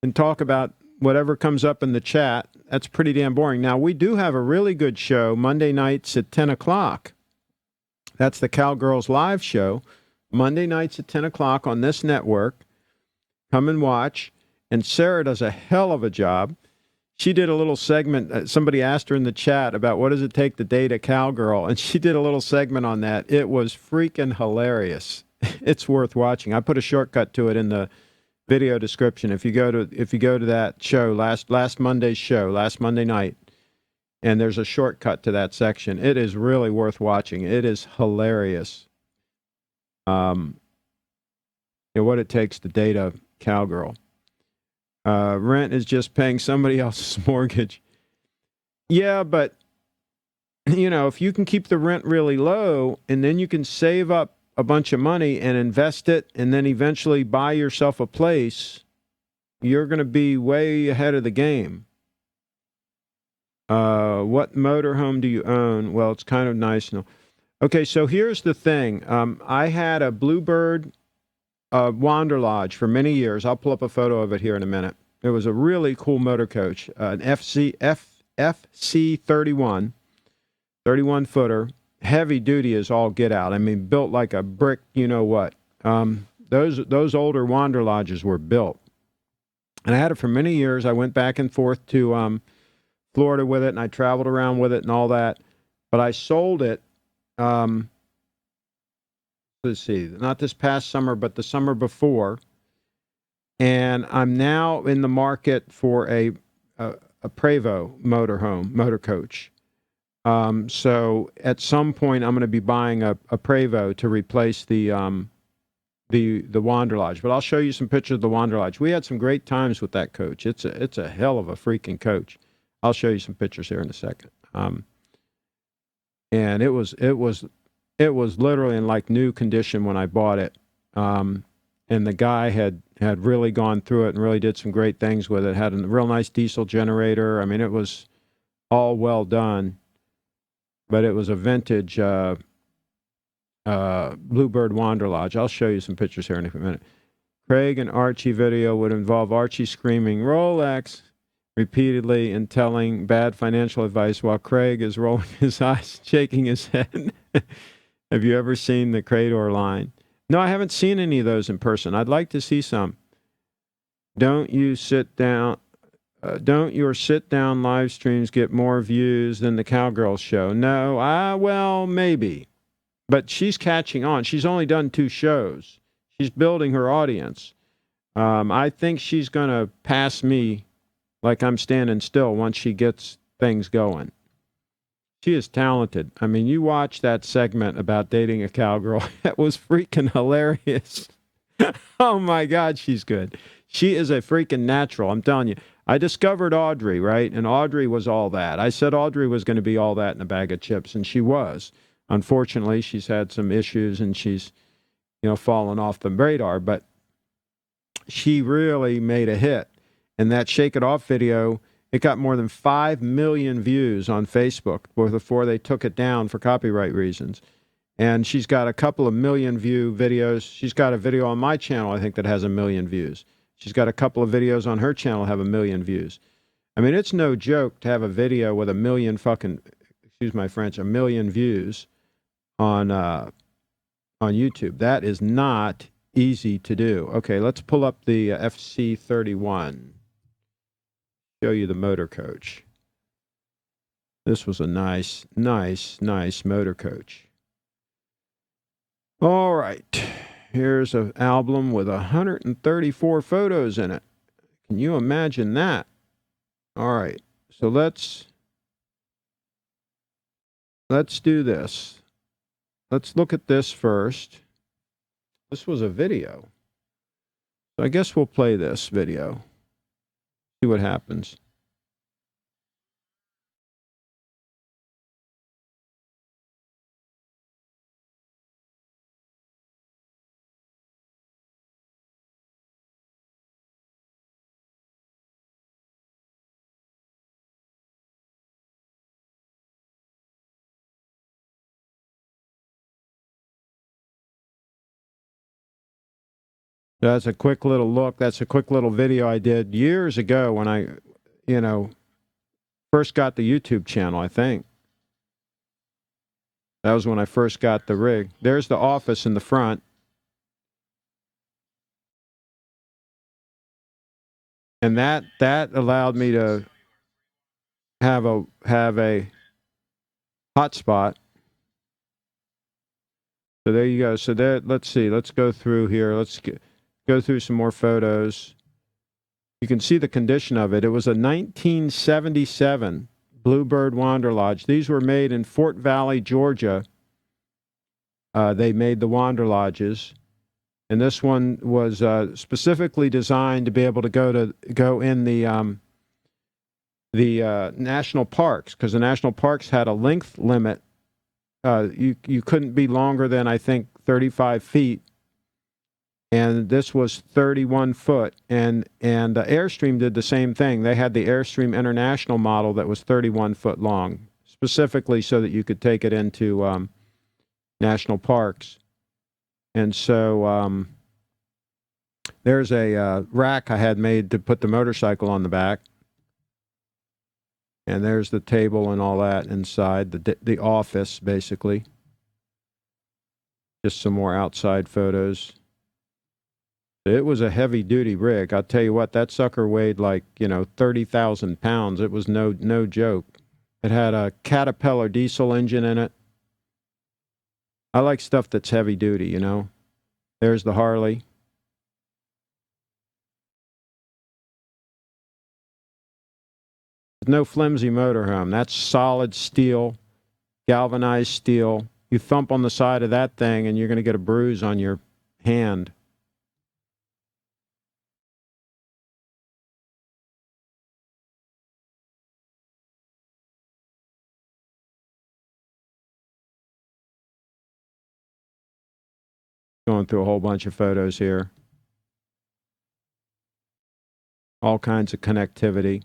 and talk about whatever comes up in the chat. That's pretty damn boring. Now, we do have a really good show Monday nights at 10 o'clock. That's the Cowgirls Live show. Monday nights at 10 o'clock on this network. Come and watch. And Sarah does a hell of a job. She did a little segment. Somebody asked her in the chat about what does it take to date a cowgirl, and she did a little segment on that. It was freaking hilarious. It's worth watching. I put a shortcut to it in the video description. If you go to that show, last Monday's show, last Monday night, and there's a shortcut to that section, it is really worth watching. It is hilarious. What it takes to date a cowgirl. Rent is just paying somebody else's mortgage. Yeah, but if you can keep the rent really low and then you can save up a bunch of money and invest it and then eventually buy yourself a place, you're going to be way ahead of the game. What motorhome do you own? Well, it's kind of nice. No. Okay, so here's the thing. I had a Bluebird Wander Lodge for many years. I'll pull up a photo of it here in a minute. It was a really cool motor coach, an FC 31 footer, heavy duty as all get out. I mean, built like a brick, you know what. Those older Wander Lodges were built. And I had it for many years. I went back and forth to Florida with it, and I traveled around with it and all that. But I sold it, let's see, not this past summer, but the summer before. And I'm now in the market for a Prevost motor coach. So at some point, I'm going to be buying a Prevost to replace the Wander Lodge. But I'll show you some pictures of the Wander Lodge. We had some great times with that coach. It's a hell of a freaking coach. I'll show you some pictures here in a second. And it was literally in like new condition when I bought it. And the guy had really gone through it and really did some great things with it. Had a real nice diesel generator. I mean, it was all well done. But it was a vintage Bluebird Wander Lodge. I'll show you some pictures here in a minute. Craig and Archie video would involve Archie screaming Rolex repeatedly and telling bad financial advice while Craig is rolling his eyes, shaking his head. Have you ever seen the Crador line? No, I haven't seen any of those in person. I'd like to see some. Don't your sit-down live streams get more views than the Cowgirl show? No, well, maybe. But she's catching on. She's only done 2 shows. She's building her audience. I think she's going to pass me like I'm standing still once she gets things going. She is talented. I mean, you watch that segment about dating a cowgirl. That was freaking hilarious. Oh, my God, she's good. She is a freaking natural. I'm telling you. I discovered Audrey, right? And Audrey was all that. I said Audrey was going to be all that in a bag of chips, and she was. Unfortunately, she's had some issues, and she's, fallen off the radar. But she really made a hit. And that Shake It Off video, it got more than 5 million views on Facebook before they took it down for copyright reasons. And she's got a couple of million view videos. She's got a video on my channel, I think, that has 1 million views. She's got a couple of videos on her channel that have 1 million views. I mean, it's no joke to have a video with 1 million excuse my French, 1 million views on YouTube. That is not easy to do. Okay, let's pull up the FC31. Show you the motor coach. This was a nice motor coach. All right. Here's an album with 134 photos in it. Can you imagine that? All right. So let's do this. Let's look at this first. This was a video. So I guess we'll play this video. See what happens. That's a quick little look. That's a quick little video I did years ago when I, first got the YouTube channel, I think. That was when I first got the rig. There's the office in the front. And that allowed me to have a hotspot. So there you go. So let's see. Let's go through here. Let's go through some more photos. You can see the condition of it. It was a 1977 Bluebird Wander Lodge. These were made in Fort Valley, Georgia. They made the Wander Lodges. And this one was specifically designed to be able to go in the national parks, because the national parks had a length limit. You couldn't be longer than, I think, 35 feet and this was 31 foot. And Airstream did the same thing. They had the Airstream International model that was 31 foot long, specifically so that you could take it into national parks. And so there's a rack I had made to put the motorcycle on the back. And there's the table and all that inside, the office, basically. Just some more outside photos. It was a heavy-duty rig. I'll tell you what, that sucker weighed like, 30,000 pounds. It was no joke. It had a Caterpillar diesel engine in it. I like stuff that's heavy-duty, There's the Harley. No flimsy motorhome. That's solid steel, galvanized steel. You thump on the side of that thing and you're going to get a bruise on your hand. Going through a whole bunch of photos here. All kinds of connectivity.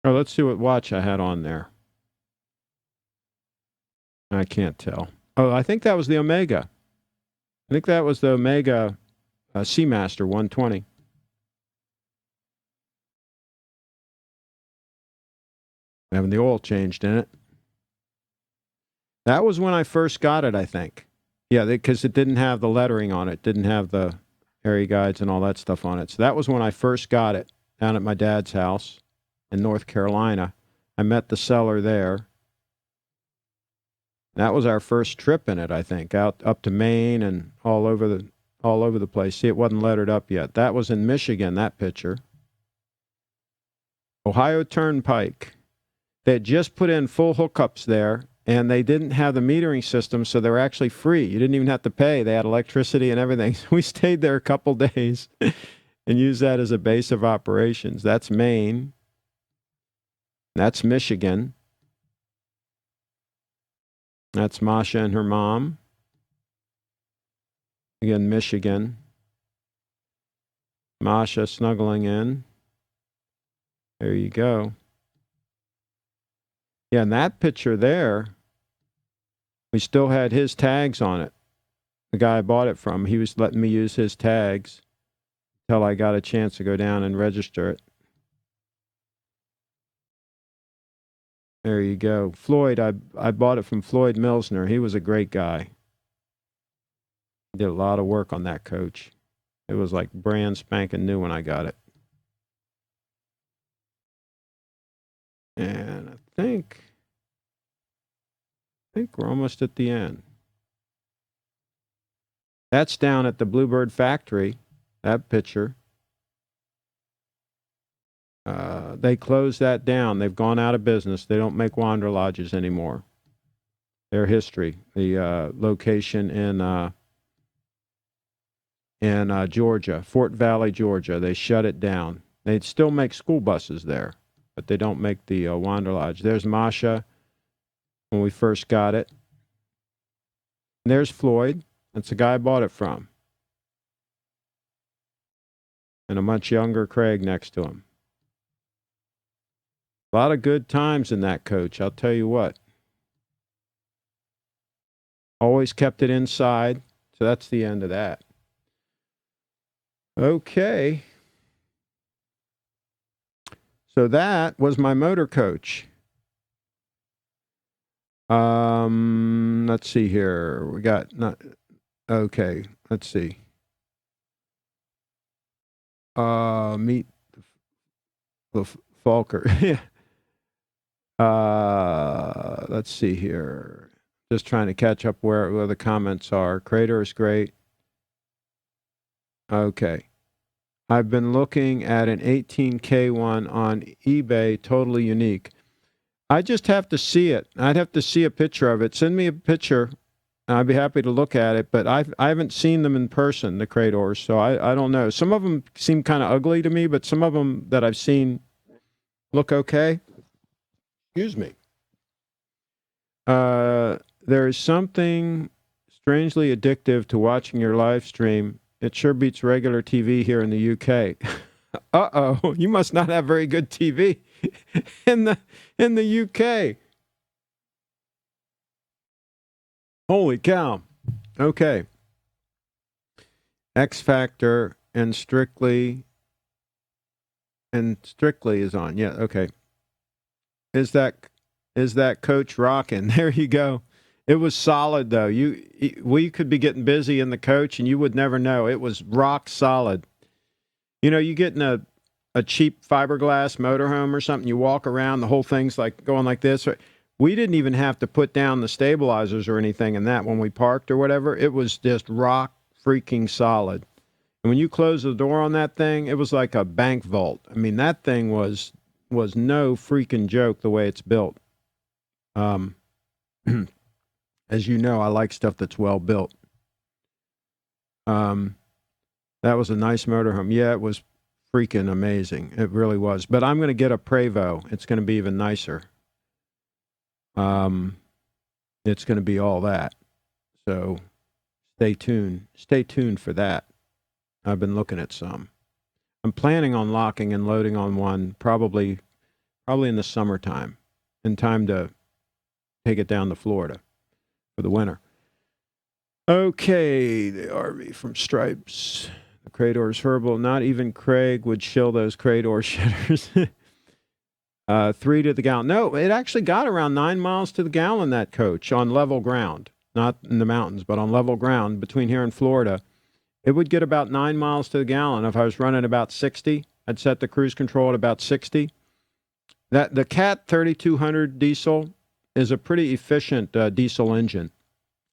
Oh, let's see what watch I had on there. I can't tell. Oh, I think that was the Omega. I think that was the Omega Seamaster 120. Having the oil changed in it. That was when I first got it, I think. Yeah, because it didn't have the lettering on it. Didn't have the area guides and all that stuff on it. So that was when I first got it down at my dad's house in North Carolina. I met the seller there. That was our first trip in it, I think, out up to Maine and all over the place. See, it wasn't lettered up yet. That was in Michigan, that picture. Ohio Turnpike. They had just put in full hookups there, and they didn't have the metering system, so they were actually free. You didn't even have to pay. They had electricity and everything. So we stayed there a couple days and used that as a base of operations. That's Maine. That's Michigan. That's Masha and her mom. Again, Michigan. Masha snuggling in. There you go. Yeah, and that picture there, we still had his tags on it. The guy I bought it from, he was letting me use his tags until I got a chance to go down and register it. There you go. Floyd, I bought it from Floyd Milsner. He was a great guy. Did a lot of work on that coach. It was like brand spanking new when I got it. And I think we're almost at the end. That's down at the Bluebird factory, that picture. They closed that down. They've gone out of business. They don't make Wander Lodges anymore. Their history, the location in Georgia, Fort Valley, Georgia. They shut it down. They still make school buses there, but they don't make the Wander Lodge. There's Masha when we first got it. And there's Floyd. That's the guy I bought it from. And a much younger Craig next to him. A lot of good times in that coach, I'll tell you what. Always kept it inside, so that's the end of that. Okay. So that was my motor coach. Let's see here. We got okay. Let's see. Meet the Falker. Yeah. Let's see here. Just trying to catch up where the comments are. Crater is great. Okay. I've been looking at an 18K one on eBay, totally unique. I just have to see it. I'd have to see a picture of it. Send me a picture. I'd be happy to look at it, but I haven't seen them in person, the Cradors, so I don't know. Some of them seem kind of ugly to me, but some of them that I've seen look okay. Excuse me. There is something strangely addictive to watching your live stream. It sure beats regular TV here in the UK. Uh-oh, you must not have very good TV in the UK. Holy cow. Okay. X Factor and Strictly is on. Yeah, okay. Is that Coach rocking? There you go. It was solid though. We could be getting busy in the coach and you would never know. It was rock solid. You know, you get in a cheap fiberglass motorhome or something, you walk around, the whole thing's like going like this. We didn't even have to put down the stabilizers or anything in that when we parked or whatever. It was just rock freaking solid. And when you close the door on that thing, it was like a bank vault. I mean, that thing was no freaking joke the way it's built. As you know, I like stuff that's well built. That was a nice motorhome. Yeah, it was freaking amazing. It really was. But I'm going to get a Prevost. It's going to be even nicer. It's going to be all that. So stay tuned. Stay tuned for that. I've been looking at some. I'm planning on locking and loading on one probably in the summertime, in time to take it down to Florida for the winter. Okay, the RV from Stripes. The Crador's Herbal. Not even Craig would shill those Crador shitters. 3 to the gallon. No, it actually got around 9 miles to the gallon, that coach, on level ground. Not in the mountains, but on level ground between here and Florida. It would get about 9 miles to the gallon. If I was running about 60, I'd set the cruise control at about 60. The Cat 3200 diesel is a pretty efficient diesel engine.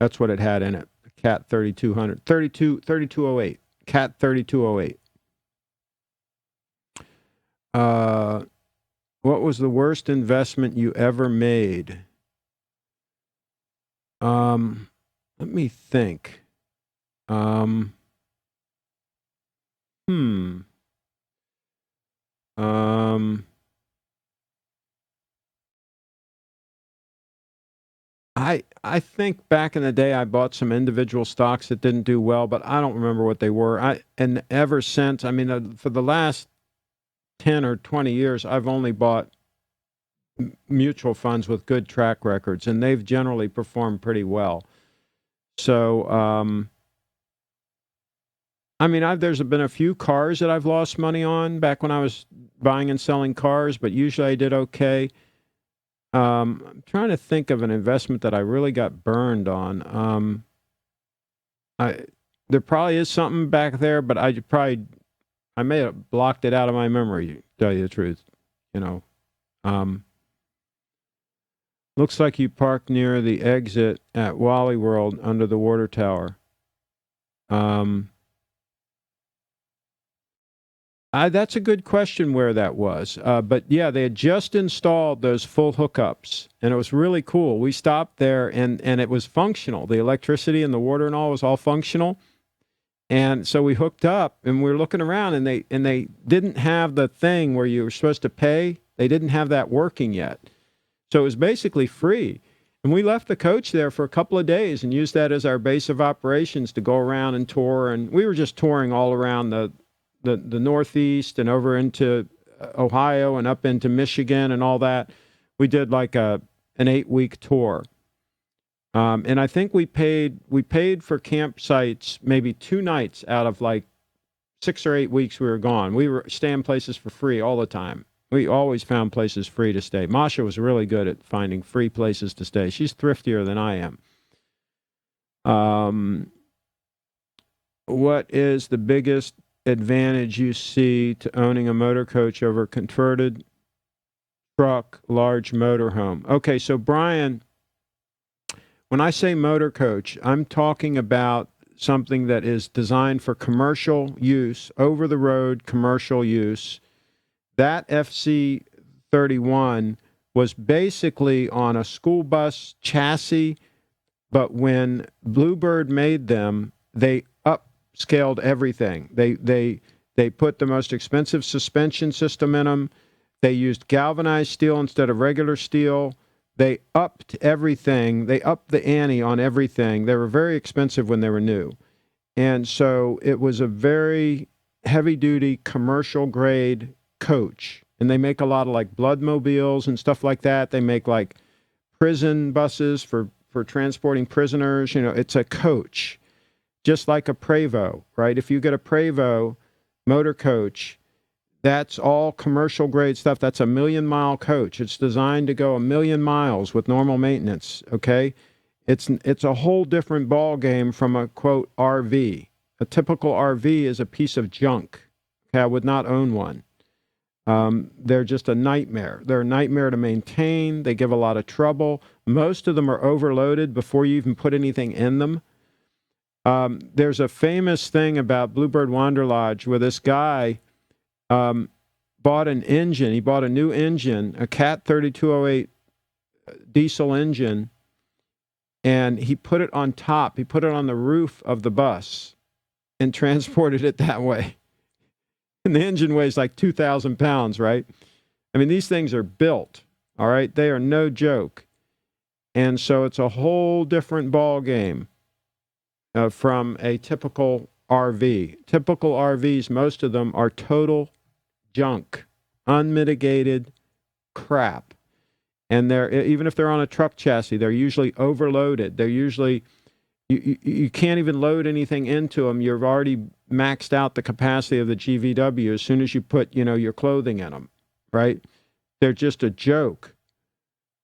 That's what it had in it. The Cat 3200, 3208. Cat 3208. What was the worst investment you ever made? Let me think. I think back in the day I bought some individual stocks that didn't do well, but I don't remember what they were. And ever since, I mean, for the last 10 or 20 years, I've only bought mutual funds with good track records, and they've generally performed pretty well. So, I mean, there's been a few cars that I've lost money on back when I was buying and selling cars, but usually I did okay. I'm trying to think of an investment that I really got burned on. There probably is something back there, but I may have blocked it out of my memory, to tell you the truth. You know, looks like you parked near the exit at Wally World under the water tower. That's a good question where that was. But yeah, they had just installed those full hookups, and it was really cool. We stopped there, and it was functional. The electricity and the water and all was all functional. And so we hooked up, and we were looking around, and they didn't have the thing where you were supposed to pay. They didn't have that working yet. So it was basically free. And we left the coach there for a couple of days and used that as our base of operations to go around and tour. And we were just touring all around the Northeast and over into Ohio and up into Michigan and all that. We did like an 8-week tour. And I think we paid for campsites maybe 2 nights out of like 6 or 8 weeks we were gone. We were staying places for free all the time. We always found places free to stay. Masha was really good at finding free places to stay. She's thriftier than I am. What is the biggest advantage you see to owning a motor coach over converted truck, large motorhome? Okay, so Brian, when I say motor coach, I'm talking about something that is designed for commercial use, over-the-road commercial use. That FC-31 was basically on a school bus chassis, but when Bluebird made them, they upscaled everything. They put the most expensive suspension system in them. They used galvanized steel instead of regular steel. They upped everything. They upped the ante on everything. They were very expensive when they were new. And so it was a very heavy-duty, commercial-grade coach. And they make a lot of, like, bloodmobiles and stuff like that. They make, like, prison buses for transporting prisoners. You know, it's a coach, just like a Prevost, right? If you get a Prevost motor coach, that's all commercial grade stuff. That's a 1,000,000-mile coach. It's designed to go 1,000,000 miles with normal maintenance, okay? It's a whole different ball game from a, quote, RV. A typical RV is a piece of junk. Okay, I would not own one. They're just a nightmare. They're a nightmare to maintain. They give a lot of trouble. Most of them are overloaded before you even put anything in them. There's a famous thing about Bluebird Wanderlodge where this guy bought an engine. He bought a new engine, a Cat 3208 diesel engine, and he put it on top. He put it on the roof of the bus and transported it that way. And the engine weighs like 2,000 pounds, right? I mean, these things are built, all right? They are no joke. And so it's a whole different ball game from a typical RV. Typical RVs, most of them are total junk, unmitigated crap. And they're, even if they're on a truck chassis, they're usually overloaded. They're usually, you can't even load anything into them. You've already maxed out the capacity of the GVW as soon as you put, your clothing in them, right? They're just a joke.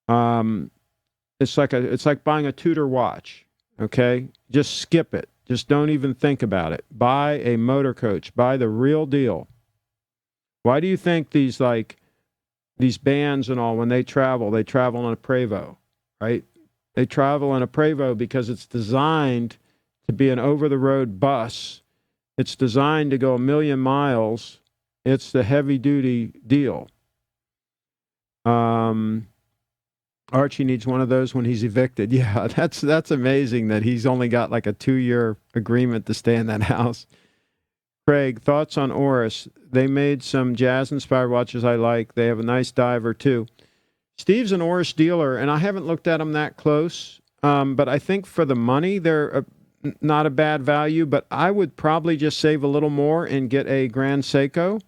It's like buying a Tudor watch, okay? Just skip it. Just don't even think about it. Buy a motor coach. Buy the real deal. Why do you think these bands and all, when they travel on a Prevost, right? They travel on a Prevost because it's designed to be an over-the-road bus. It's designed to go 1,000,000 miles. It's the heavy-duty deal. Archie needs one of those when he's evicted. Yeah, that's amazing that he's only got like a 2-year agreement to stay in that house. Craig, thoughts on Oris? They made some jazz-inspired watches I like. They have a nice diver, too. Steve's an Oris dealer, and I haven't looked at them that close, but I think for the money, they're not a bad value, but I would probably just save a little more and get a Grand Seiko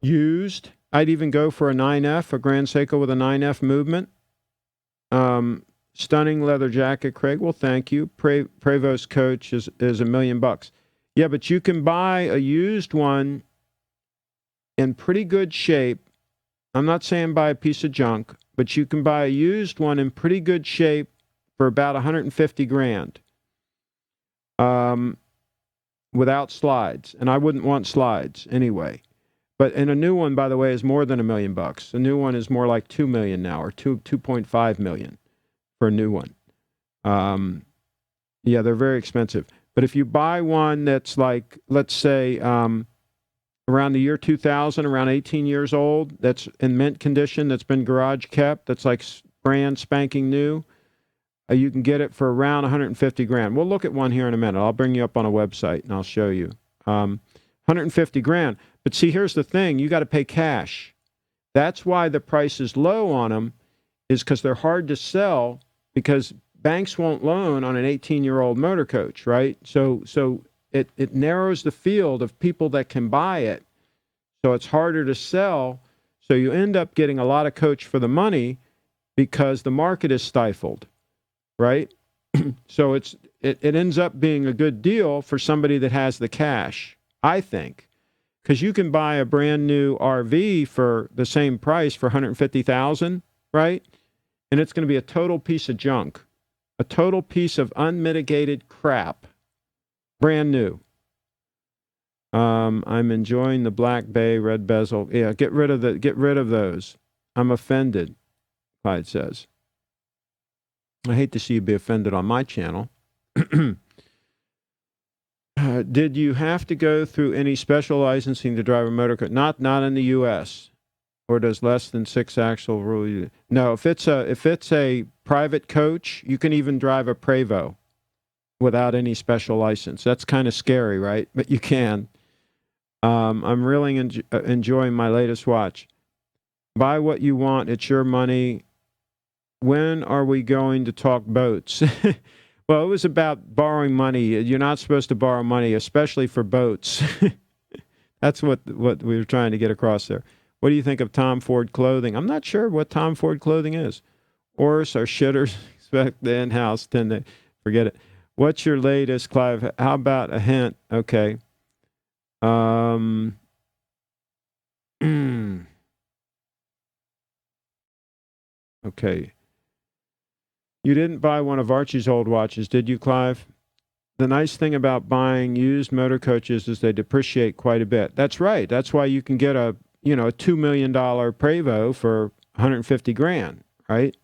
used. I'd even go for a 9F, a Grand Seiko with a 9F movement. Stunning leather jacket, Craig. Well, thank you. Prevost coach is $1,000,000. Yeah, but you can buy a used one in pretty good shape. I'm not saying buy a piece of junk, but you can buy a used one in pretty good shape for about $150,000 without slides. And I wouldn't want slides anyway. But and a new one, by the way, is more than $1,000,000. The new one is more like $2 million now, or $2.5 million for a new one. Yeah, they're very expensive. But if you buy one that's like, let's say, around the year 2000, around 18 years old, that's in mint condition, that's been garage kept, that's like brand spanking new, you can get it for around $150,000. We'll look at one here in a minute. I'll bring you up on a website and I'll show you. $150,000. But see, here's the thing. You got to pay cash. That's why the price is low on them, is because they're hard to sell, because banks won't loan on an 18-year-old motor coach, right? So it narrows the field of people that can buy it. So it's harder to sell. So you end up getting a lot of coach for the money because the market is stifled, right? So it ends up being a good deal for somebody that has the cash, I think. Because you can buy a brand new RV for the same price for $150,000, right? And it's going to be a total piece of junk. A total piece of unmitigated crap. Brand new. I'm enjoying the black bay, red bezel. Yeah, get rid of those. I'm offended, Clyde says. I hate to see you be offended on my channel. Did you have to go through any special licensing to drive a motor coach? Not in the U.S. Or does less than 6 axle rule you? No, if it's a private coach, you can even drive a Prevost without any special license. That's kind of scary, right? But you can. I'm really enjoying my latest watch. Buy what you want. It's your money. When are we going to talk boats? Well, it was about borrowing money. You're not supposed to borrow money, especially for boats. That's what we were trying to get across there. What do you think of Tom Ford clothing? I'm not sure what Tom Ford clothing is. Orrs or shitters expect the in-house tend to forget it. What's your latest, Clive? How about a hint? Okay. Okay. You didn't buy one of Archie's old watches, did you, Clive? The nice thing about buying used motor coaches is they depreciate quite a bit. That's right. That's why you can get a $2 million Prevost for 150 grand, right?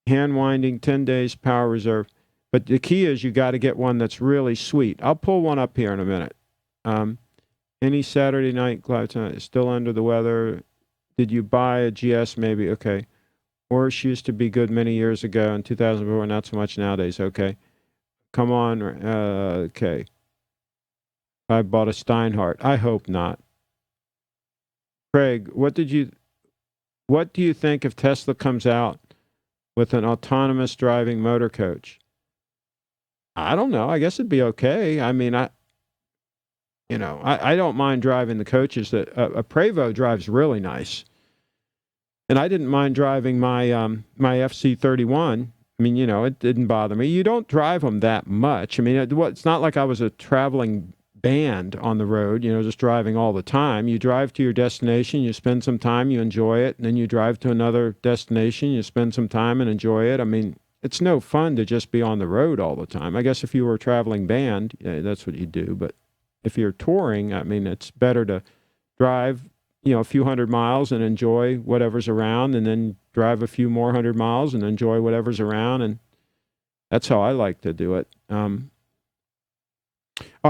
Hand winding, 10 days, power reserve. But the key is you got to get one that's really sweet. I'll pull one up here in a minute. Any Saturday night, Clive, still under the weather. Did you buy a GS maybe? Okay. Horse used to be good many years ago in 2004, not so much nowadays. Okay. Come on. Okay. I bought a Steinhardt. I hope not. Craig, what do you think if Tesla comes out with an autonomous driving motor coach? I don't know. I guess it'd be okay. I mean, I don't mind driving the coaches. That a Prevost drives really nice. And I didn't mind driving my FC31. I mean, it didn't bother me. You don't drive them that much. I mean, it's not like I was a traveling band on the road, just driving all the time. You drive to your destination, you spend some time, you enjoy it, and then you drive to another destination, you spend some time and enjoy it. I mean, it's no fun to just be on the road all the time. I guess if you were a traveling band, that's what you do. But if you're touring, I mean, it's better to drive a few hundred miles and enjoy whatever's around, and then drive a few more 100 miles and enjoy whatever's around. And that's how I like to do it. All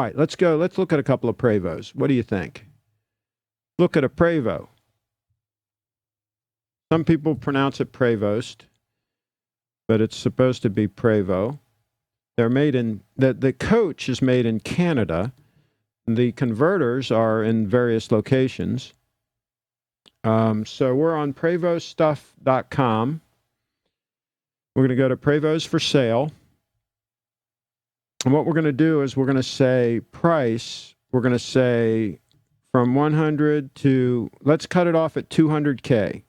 right, let's go. Let's look at a couple of Prevosts. What do you think? Look at a Prevost. Some people pronounce it Prevost, but it's supposed to be Prevost. They're made in, the coach is made in Canada. The converters are in various locations. So we're on PrevostStuff.com. We're going to go to Prevost for sale. And what we're going to do is we're going to say price. We're going to say from 100 to, let's cut it off at 200K.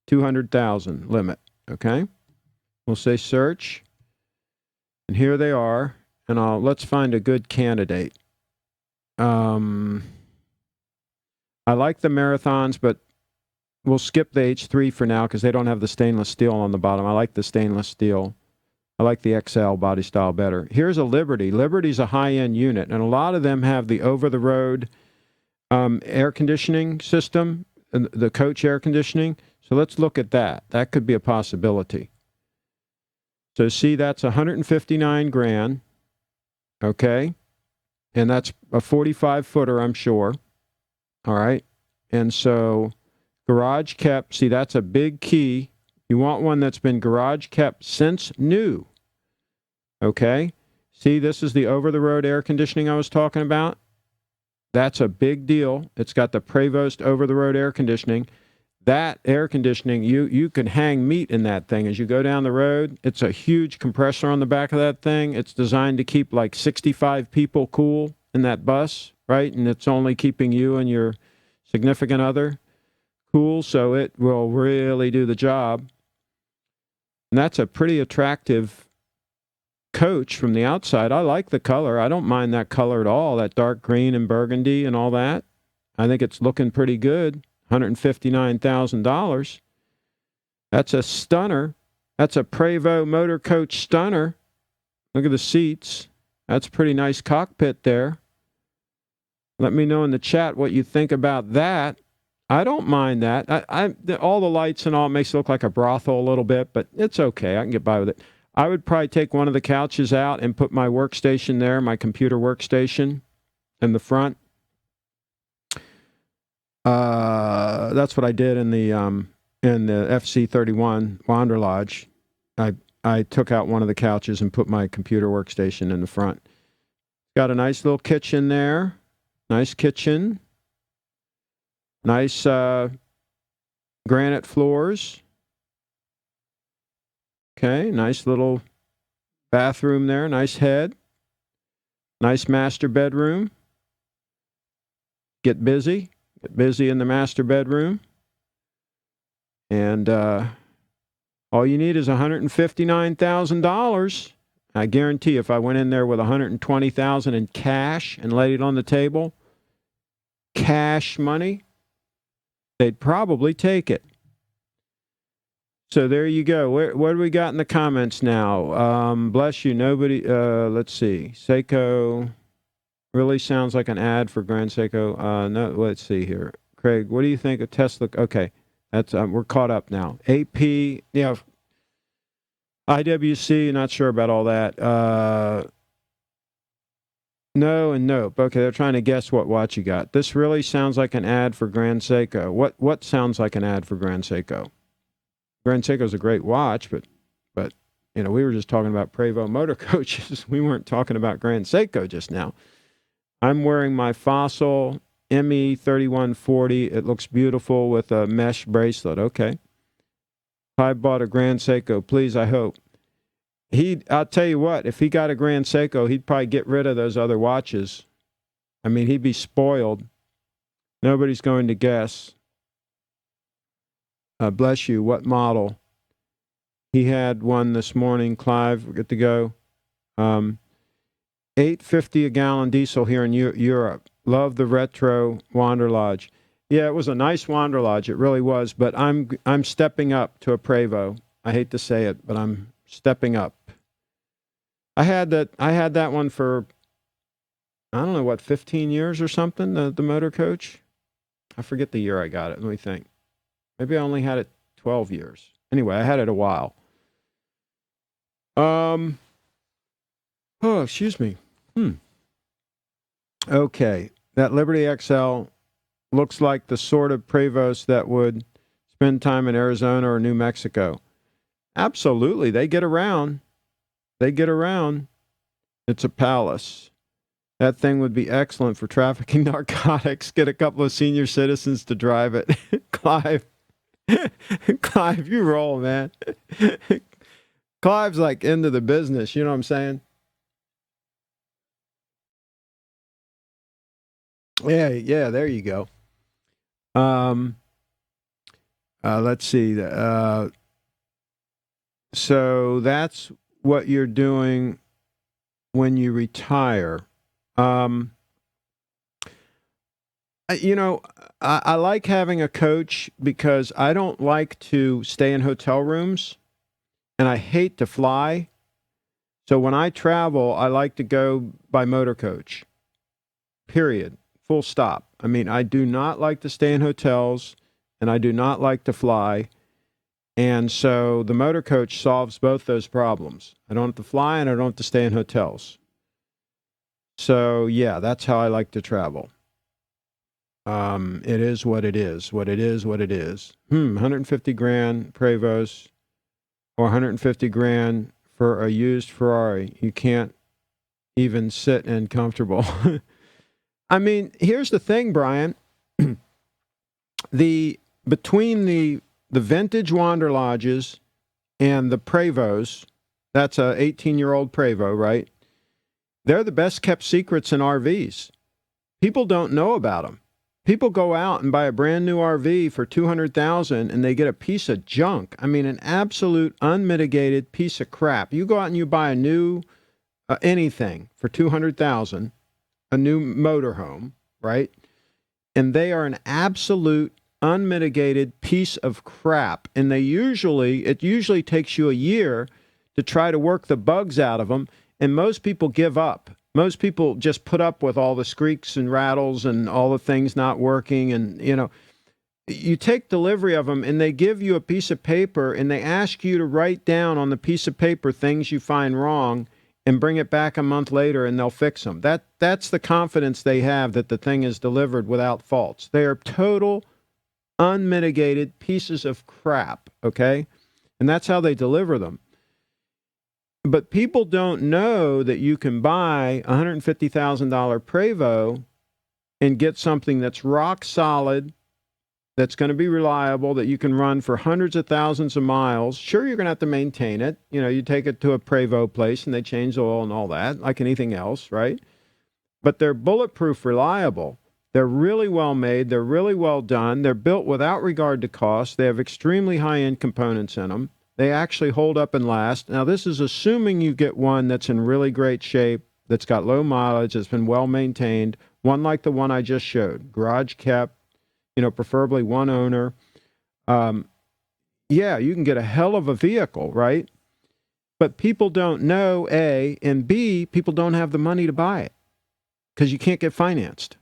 200,000 limit. Okay. We'll say search. And here they are. And let's find a good candidate. I like the marathons, but we'll skip the H3 for now because they don't have the stainless steel on the bottom. I like the stainless steel. I like the XL body style better. Here's a Liberty. Liberty's a high-end unit, and a lot of them have the over-the-road air conditioning system, the coach air conditioning. So let's look at that. That could be a possibility. So see, that's 159 grand, okay? And that's a 45-footer, I'm sure. All right. And so garage kept, see, that's a big key. You want one that's been garage kept since new. Okay. See, this is the over-the-road air conditioning I was talking about. That's a big deal. It's got the Prevost over-the-road air conditioning. That air conditioning, you can hang meat in that thing as you go down the road. It's a huge compressor on the back of that thing. It's designed to keep like 65 people cool in that bus, right? And it's only keeping you and your significant other cool, so it will really do the job. And that's a pretty attractive coach from the outside. I like the color. I don't mind that color at all, that dark green and burgundy and all that. I think it's looking pretty good. $159,000. That's a stunner. That's a Prevost motor coach stunner. Look at the seats. That's a pretty nice cockpit there. Let me know in the chat what you think about that. I don't mind that. All the lights and all makes it look like a brothel a little bit, but it's okay. I can get by with it. I would probably take one of the couches out and put my workstation there, my computer workstation in the front. That's what I did in the FC31 Wander Lodge. I took out one of the couches and put my computer workstation in the front. Got a nice little kitchen there. Nice kitchen. Nice granite floors. Okay, nice little bathroom there. Nice head. Nice master bedroom. Get busy. Get busy in the master bedroom. And all you need is $159,000. I guarantee if I went in there with $120,000 in cash and laid it on the table, cash money, they'd probably take it. So there you go. What do we got in the comments now? Bless you. Nobody. Let's see. Seiko really sounds like an ad for Grand Seiko. No. Let's see here. Craig, what do you think of Tesla? Okay, that's we're caught up now. AP. Yeah. IWC. Not sure about all that. No and nope. Okay, they're trying to guess what watch you got. This really sounds like an ad for Grand Seiko. What sounds like an ad for Grand Seiko? Grand Seiko's a great watch, but you know, we were just talking about Prevost motor coaches. We weren't talking about Grand Seiko just now. I'm wearing my Fossil ME3140. It looks beautiful with a mesh bracelet. Okay. I bought a Grand Seiko, please, I hope. I'll tell you what, if he got a Grand Seiko, he'd probably get rid of those other watches. I mean, he'd be spoiled. Nobody's going to guess. Bless you. What model? He had one this morning. Clive, we're good to go. $8.50 a gallon diesel here in Europe. Love the retro Wander Lodge. Yeah, it was a nice Wander Lodge. It really was. But I'm stepping up to a Prevost. I hate to say it, but I'm stepping up. I had that one for, I don't know what, 15 years or something. The motor coach. I forget the year I got it. Let me think. Maybe I only had it 12 years. Anyway, I had it a while. Oh, excuse me. Okay. That Liberty XL looks like the sort of Prevost that would spend time in Arizona or New Mexico. Absolutely. They get around. It's a palace. That thing would be excellent for trafficking narcotics. Get a couple of senior citizens to drive it. Clive, you roll, man. Clive's like into the business, you know what I'm saying? Yeah, there you go. Let's see. So that's what you're doing when you retire. You know, I like having a coach because I don't like to stay in hotel rooms and I hate to fly. So when I travel, I like to go by motor coach. Period. Full stop. I mean, I do not like to stay in hotels and I do not like to fly. And so the motor coach solves both those problems. I don't have to fly and I don't have to stay in hotels. So yeah, that's how I like to travel. It is what it is. 150 grand Prevost or 150 grand for a used Ferrari. You can't even sit in comfortable. I mean, here's the thing, Brian. Between the vintage Wander Lodges and the Prevosts, that's a 18-year-old Prevost, right? They're the best kept secrets in RVs. People don't know about them. People go out and buy a brand new RV for $200,000 and they get a piece of junk. I mean, an absolute unmitigated piece of crap. You go out and you buy a new anything for $200,000, a new motorhome, right? And they are an absolute unmitigated piece of crap. And it usually takes you a year to try to work the bugs out of them. And most people give up. Most people just put up with all the squeaks and rattles and all the things not working. And, you know, you take delivery of them and they give you a piece of paper and they ask you to write down on the piece of paper things you find wrong and bring it back a month later and they'll fix them. That's the confidence they have that the thing is delivered without faults. They are total, unmitigated pieces of crap, okay? And that's how they deliver them. But people don't know that you can buy a $150,000 Prevost and get something that's rock solid, that's going to be reliable, that you can run for hundreds of thousands of miles. Sure, you're going to have to maintain it. You know, you take it to a Prevost place and they change the oil and all that, like anything else, right? But they're bulletproof reliable. They're really well made. They're really well done. They're built without regard to cost. They have extremely high-end components in them. They actually hold up and last. Now, this is assuming you get one that's in really great shape, that's got low mileage, that's been well maintained, one like the one I just showed, garage kept, you know, preferably one owner. Yeah, you can get a hell of a vehicle, right? But people don't know, A, and B, people don't have the money to buy it because you can't get financed.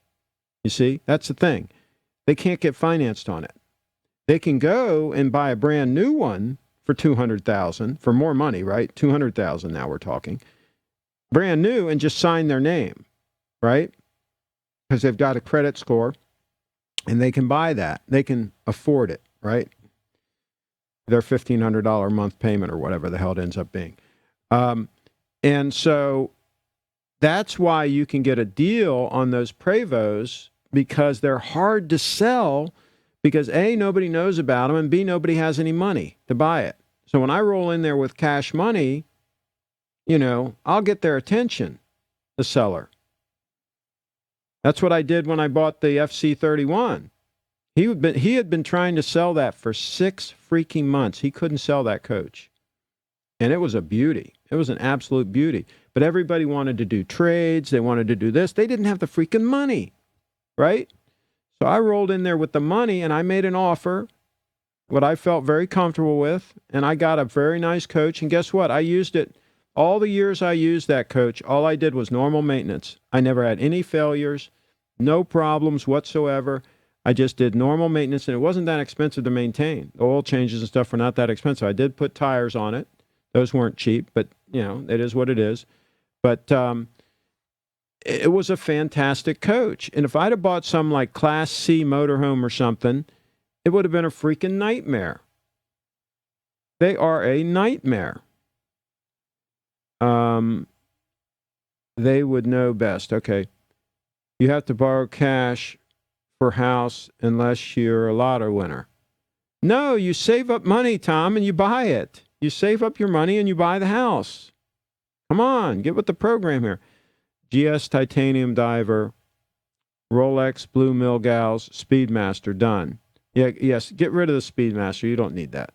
You see, that's the thing. They can't get financed on it. They can go and buy a brand new one for $200,000 for more money, right? $200,000 now we're talking. Brand new and just sign their name, right? Because they've got a credit score. And they can buy that. They can afford it, right? Their $1,500 a month payment or whatever the hell it ends up being. And so that's why you can get a deal on those Prevosts, because they're hard to sell because A, nobody knows about them, and B, nobody has any money to buy it. So when I roll in there with cash money, you know, I'll get their attention, the seller. That's what I did when I bought the FC31. He had been trying to sell that for 6 freaking months. He couldn't sell that coach. And it was a beauty. It was an absolute beauty. But everybody wanted to do trades. They wanted to do this. They didn't have the freaking money, right? So I rolled in there with the money and I made an offer, what I felt very comfortable with, and I got a very nice coach. And guess what? I used it. All the years I used that coach, all I did was normal maintenance. I never had any failures. No problems whatsoever. I just did normal maintenance, and it wasn't that expensive to maintain. The oil changes and stuff were not that expensive. I did put tires on it. Those weren't cheap, but, you know, it is what it is. But it was a fantastic coach. And if I'd have bought some like Class C motorhome or something, it would have been a freaking nightmare. They are a nightmare. They would know best. Okay. You have to borrow cash for house unless you're a lotto winner. No, you save up money, Tom, and you buy it. You save up your money and you buy the house. Come on, get with the program here. GS Titanium Diver, Rolex Blue Milgauss, Speedmaster, done. Yeah, yes, get rid of the Speedmaster. You don't need that.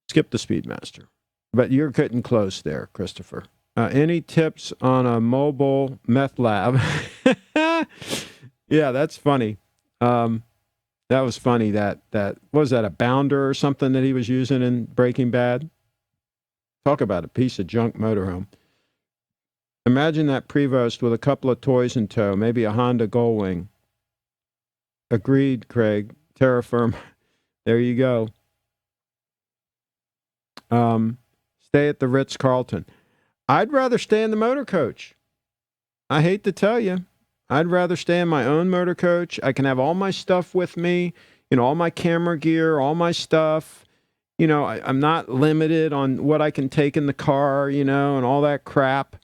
Skip the Speedmaster. But you're getting close there, Christopher. Any tips on a mobile meth lab? Yeah, that's funny. That was funny. That was that a Bounder or something that he was using in Breaking Bad? Talk about a piece of junk motorhome. Imagine that Prevost with a couple of toys in tow, maybe a Honda Gullwing. Agreed, Craig. Terra Firma. There you go. Stay at the Ritz-Carlton. I'd rather stay in the motor coach. I hate to tell you. I'd rather stay in my own motor coach. I can have all my stuff with me, you know, all my camera gear, all my stuff. You know, I'm not limited on what I can take in the car, you know, and all that crap.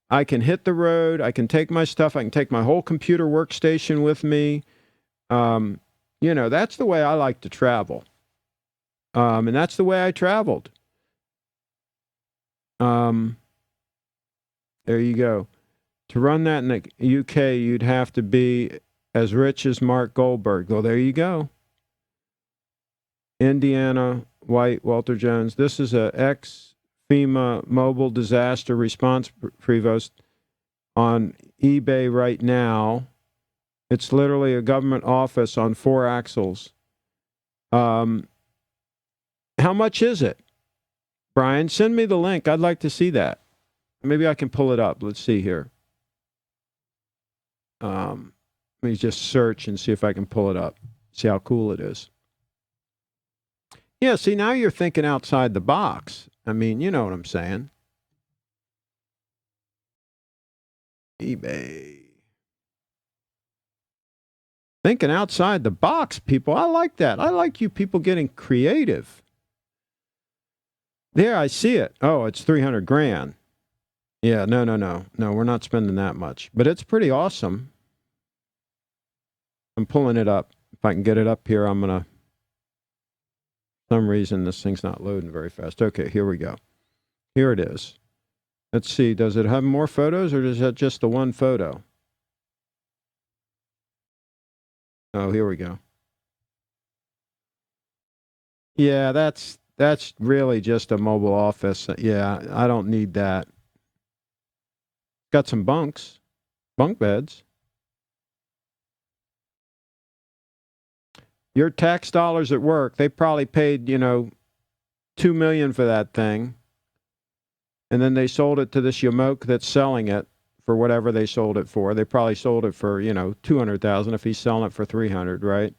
I can hit the road. I can take my stuff. I can take my whole computer workstation with me. You know, that's the way I like to travel. And that's the way I traveled. There you go. To run that in the UK, you'd have to be as rich as Mark Goldberg. Well, there you go. Indiana, White, Walter Jones. This is a ex-FEMA mobile disaster response Prevost on eBay right now. It's literally a government office on 4 axles. How much is it? Brian, send me the link. I'd like to see that. Maybe I can pull it up. Let's see here. Let me just search and see if I can pull it up. See how cool it is. Yeah, see, now you're thinking outside the box. I mean, you know what I'm saying. eBay. Thinking outside the box, people. I like that. I like you people getting creative. There, I see it. Oh, it's 300 grand. Yeah, no. No, we're not spending that much. But it's pretty awesome. I'm pulling it up. If I can get it up here, I'm going to... For some reason, this thing's not loading very fast. Okay, here we go. Here it is. Let's see. Does it have more photos, or is that just the one photo? Oh, here we go. Yeah, that's really just a mobile office. Yeah, I don't need that. Got some bunk beds. Your tax dollars at work, they probably paid, $2 million for that thing. And then they sold it to this yamoke that's selling it for whatever they sold it for. They probably sold it for, $200,000 if he's selling it for $300,000,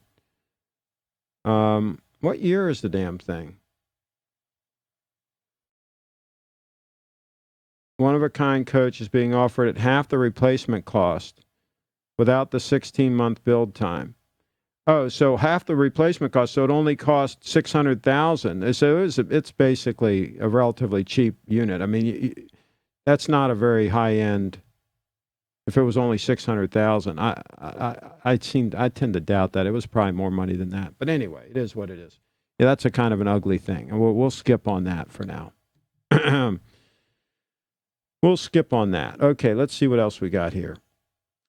right? What year is the damn thing? One-of-a-kind coach is being offered at half the replacement cost without the 16-month build time. Oh, so half the replacement cost, so it only cost $600,000. So it's basically a relatively cheap unit. I mean, that's not a very high-end. If it was only $600,000, I tend to doubt that. It was probably more money than that. But anyway, it is what it is. Yeah, that's a kind of an ugly thing, and we'll skip on that for now. We'll skip on that. Okay, let's see what else we got here.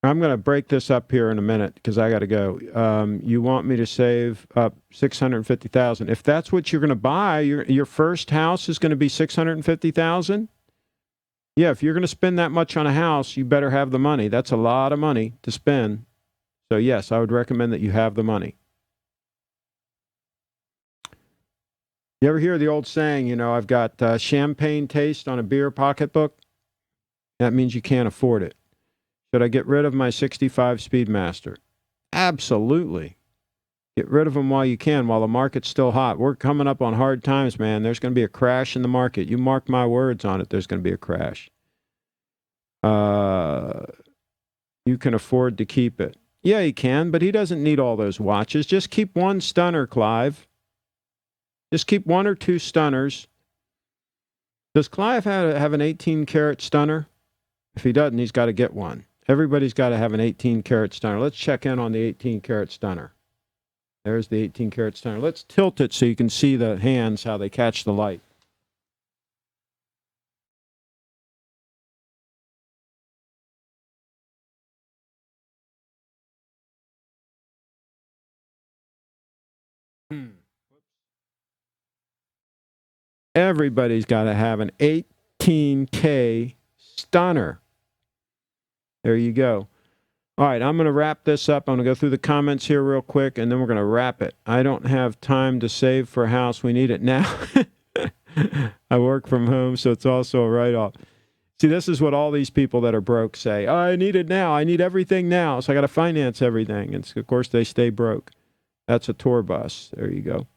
I'm going to break this up here in a minute because I got to go. You want me to save up $650,000? If that's what you're going to buy, your first house is going to be $650,000. Yeah, if you're going to spend that much on a house, you better have the money. That's a lot of money to spend. So yes, I would recommend that you have the money. You ever hear the old saying? I've got champagne taste on a beer pocketbook. That means you can't afford it. Should I get rid of my 65 Speedmaster? Absolutely. Get rid of them while you can, while the market's still hot. We're coming up on hard times, man. There's going to be a crash in the market. You mark my words on it, there's going to be a crash. You can afford to keep it. Yeah, he can, but he doesn't need all those watches. Just keep one stunner, Clive. Just keep one or two stunners. Does Clive have an 18-karat stunner? If he doesn't, he's got to get one. Everybody's got to have an 18-karat stunner. Let's check in on the 18-karat stunner. There's the 18-karat stunner. Let's tilt it so you can see the hands, how they catch the light. Everybody's got to have an 18K stunner. There you go. All right, I'm going to wrap this up. I'm going to go through the comments here real quick, and then we're going to wrap it. I don't have time to save for a house. We need it now. I work from home, so it's also a write-off. See, this is what all these people that are broke say. Oh, I need it now. I need everything now, so I got to finance everything. And of course, they stay broke. That's a tour bus. There you go.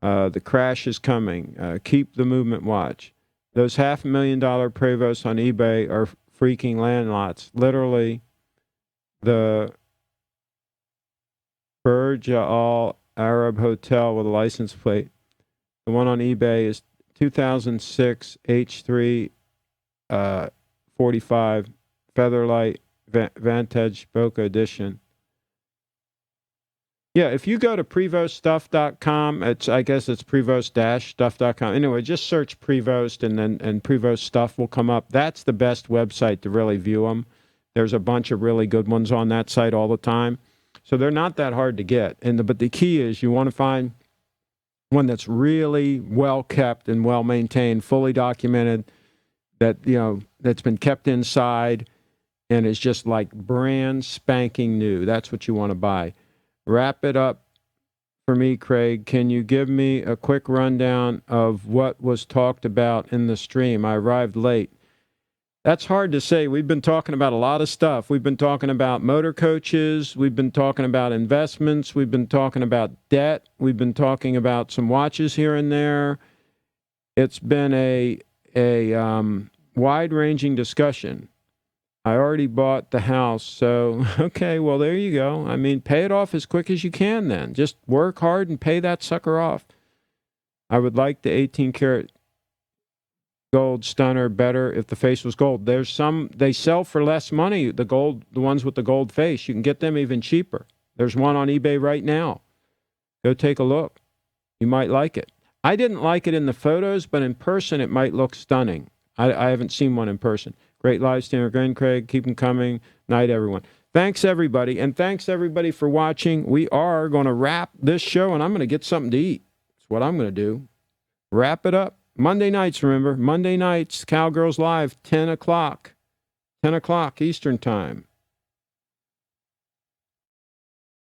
The crash is coming. Keep the movement watch. Those $500,000 Prevost on eBay are freaking land lots. Literally, the Burj Al Arab Hotel with a license plate. The one on eBay is 2006 H3 45 Featherlight Vantage Boca Edition. Yeah, if you go to PrevostStuff.com, I guess it's Prevost-Stuff.com. Anyway, just search Prevost and Prevost Stuff will come up. That's the best website to really view them. There's a bunch of really good ones on that site all the time. So they're not that hard to get. But the key is you want to find one that's really well kept and well maintained, fully documented, that's been kept inside and is just like brand spanking new. That's what you want to buy. Wrap it up for me, Craig. Can you give me a quick rundown of what was talked about in the stream? I arrived late. That's hard to say. We've been talking about a lot of stuff. We've been talking about motor coaches. We've been talking about investments. We've been talking about debt. We've been talking about some watches here and there. It's been a wide-ranging discussion. I already bought the house, so, okay, well, there you go. I mean, pay it off as quick as you can then. Just work hard and pay that sucker off. I would like the 18-karat gold stunner better if the face was gold. There's some, they sell for less money, the ones with the gold face. You can get them even cheaper. There's one on eBay right now. Go take a look. You might like it. I didn't like it in the photos, but in person it might look stunning. I haven't seen one in person. Great live stream again, Craig. Keep them coming. Night, everyone. Thanks, everybody. And thanks, everybody, for watching. We are going to wrap this show, and I'm going to get something to eat. That's what I'm going to do. Wrap it up. Monday nights, remember. Monday nights, Cowgirls Live, 10 o'clock. 10 o'clock Eastern Time.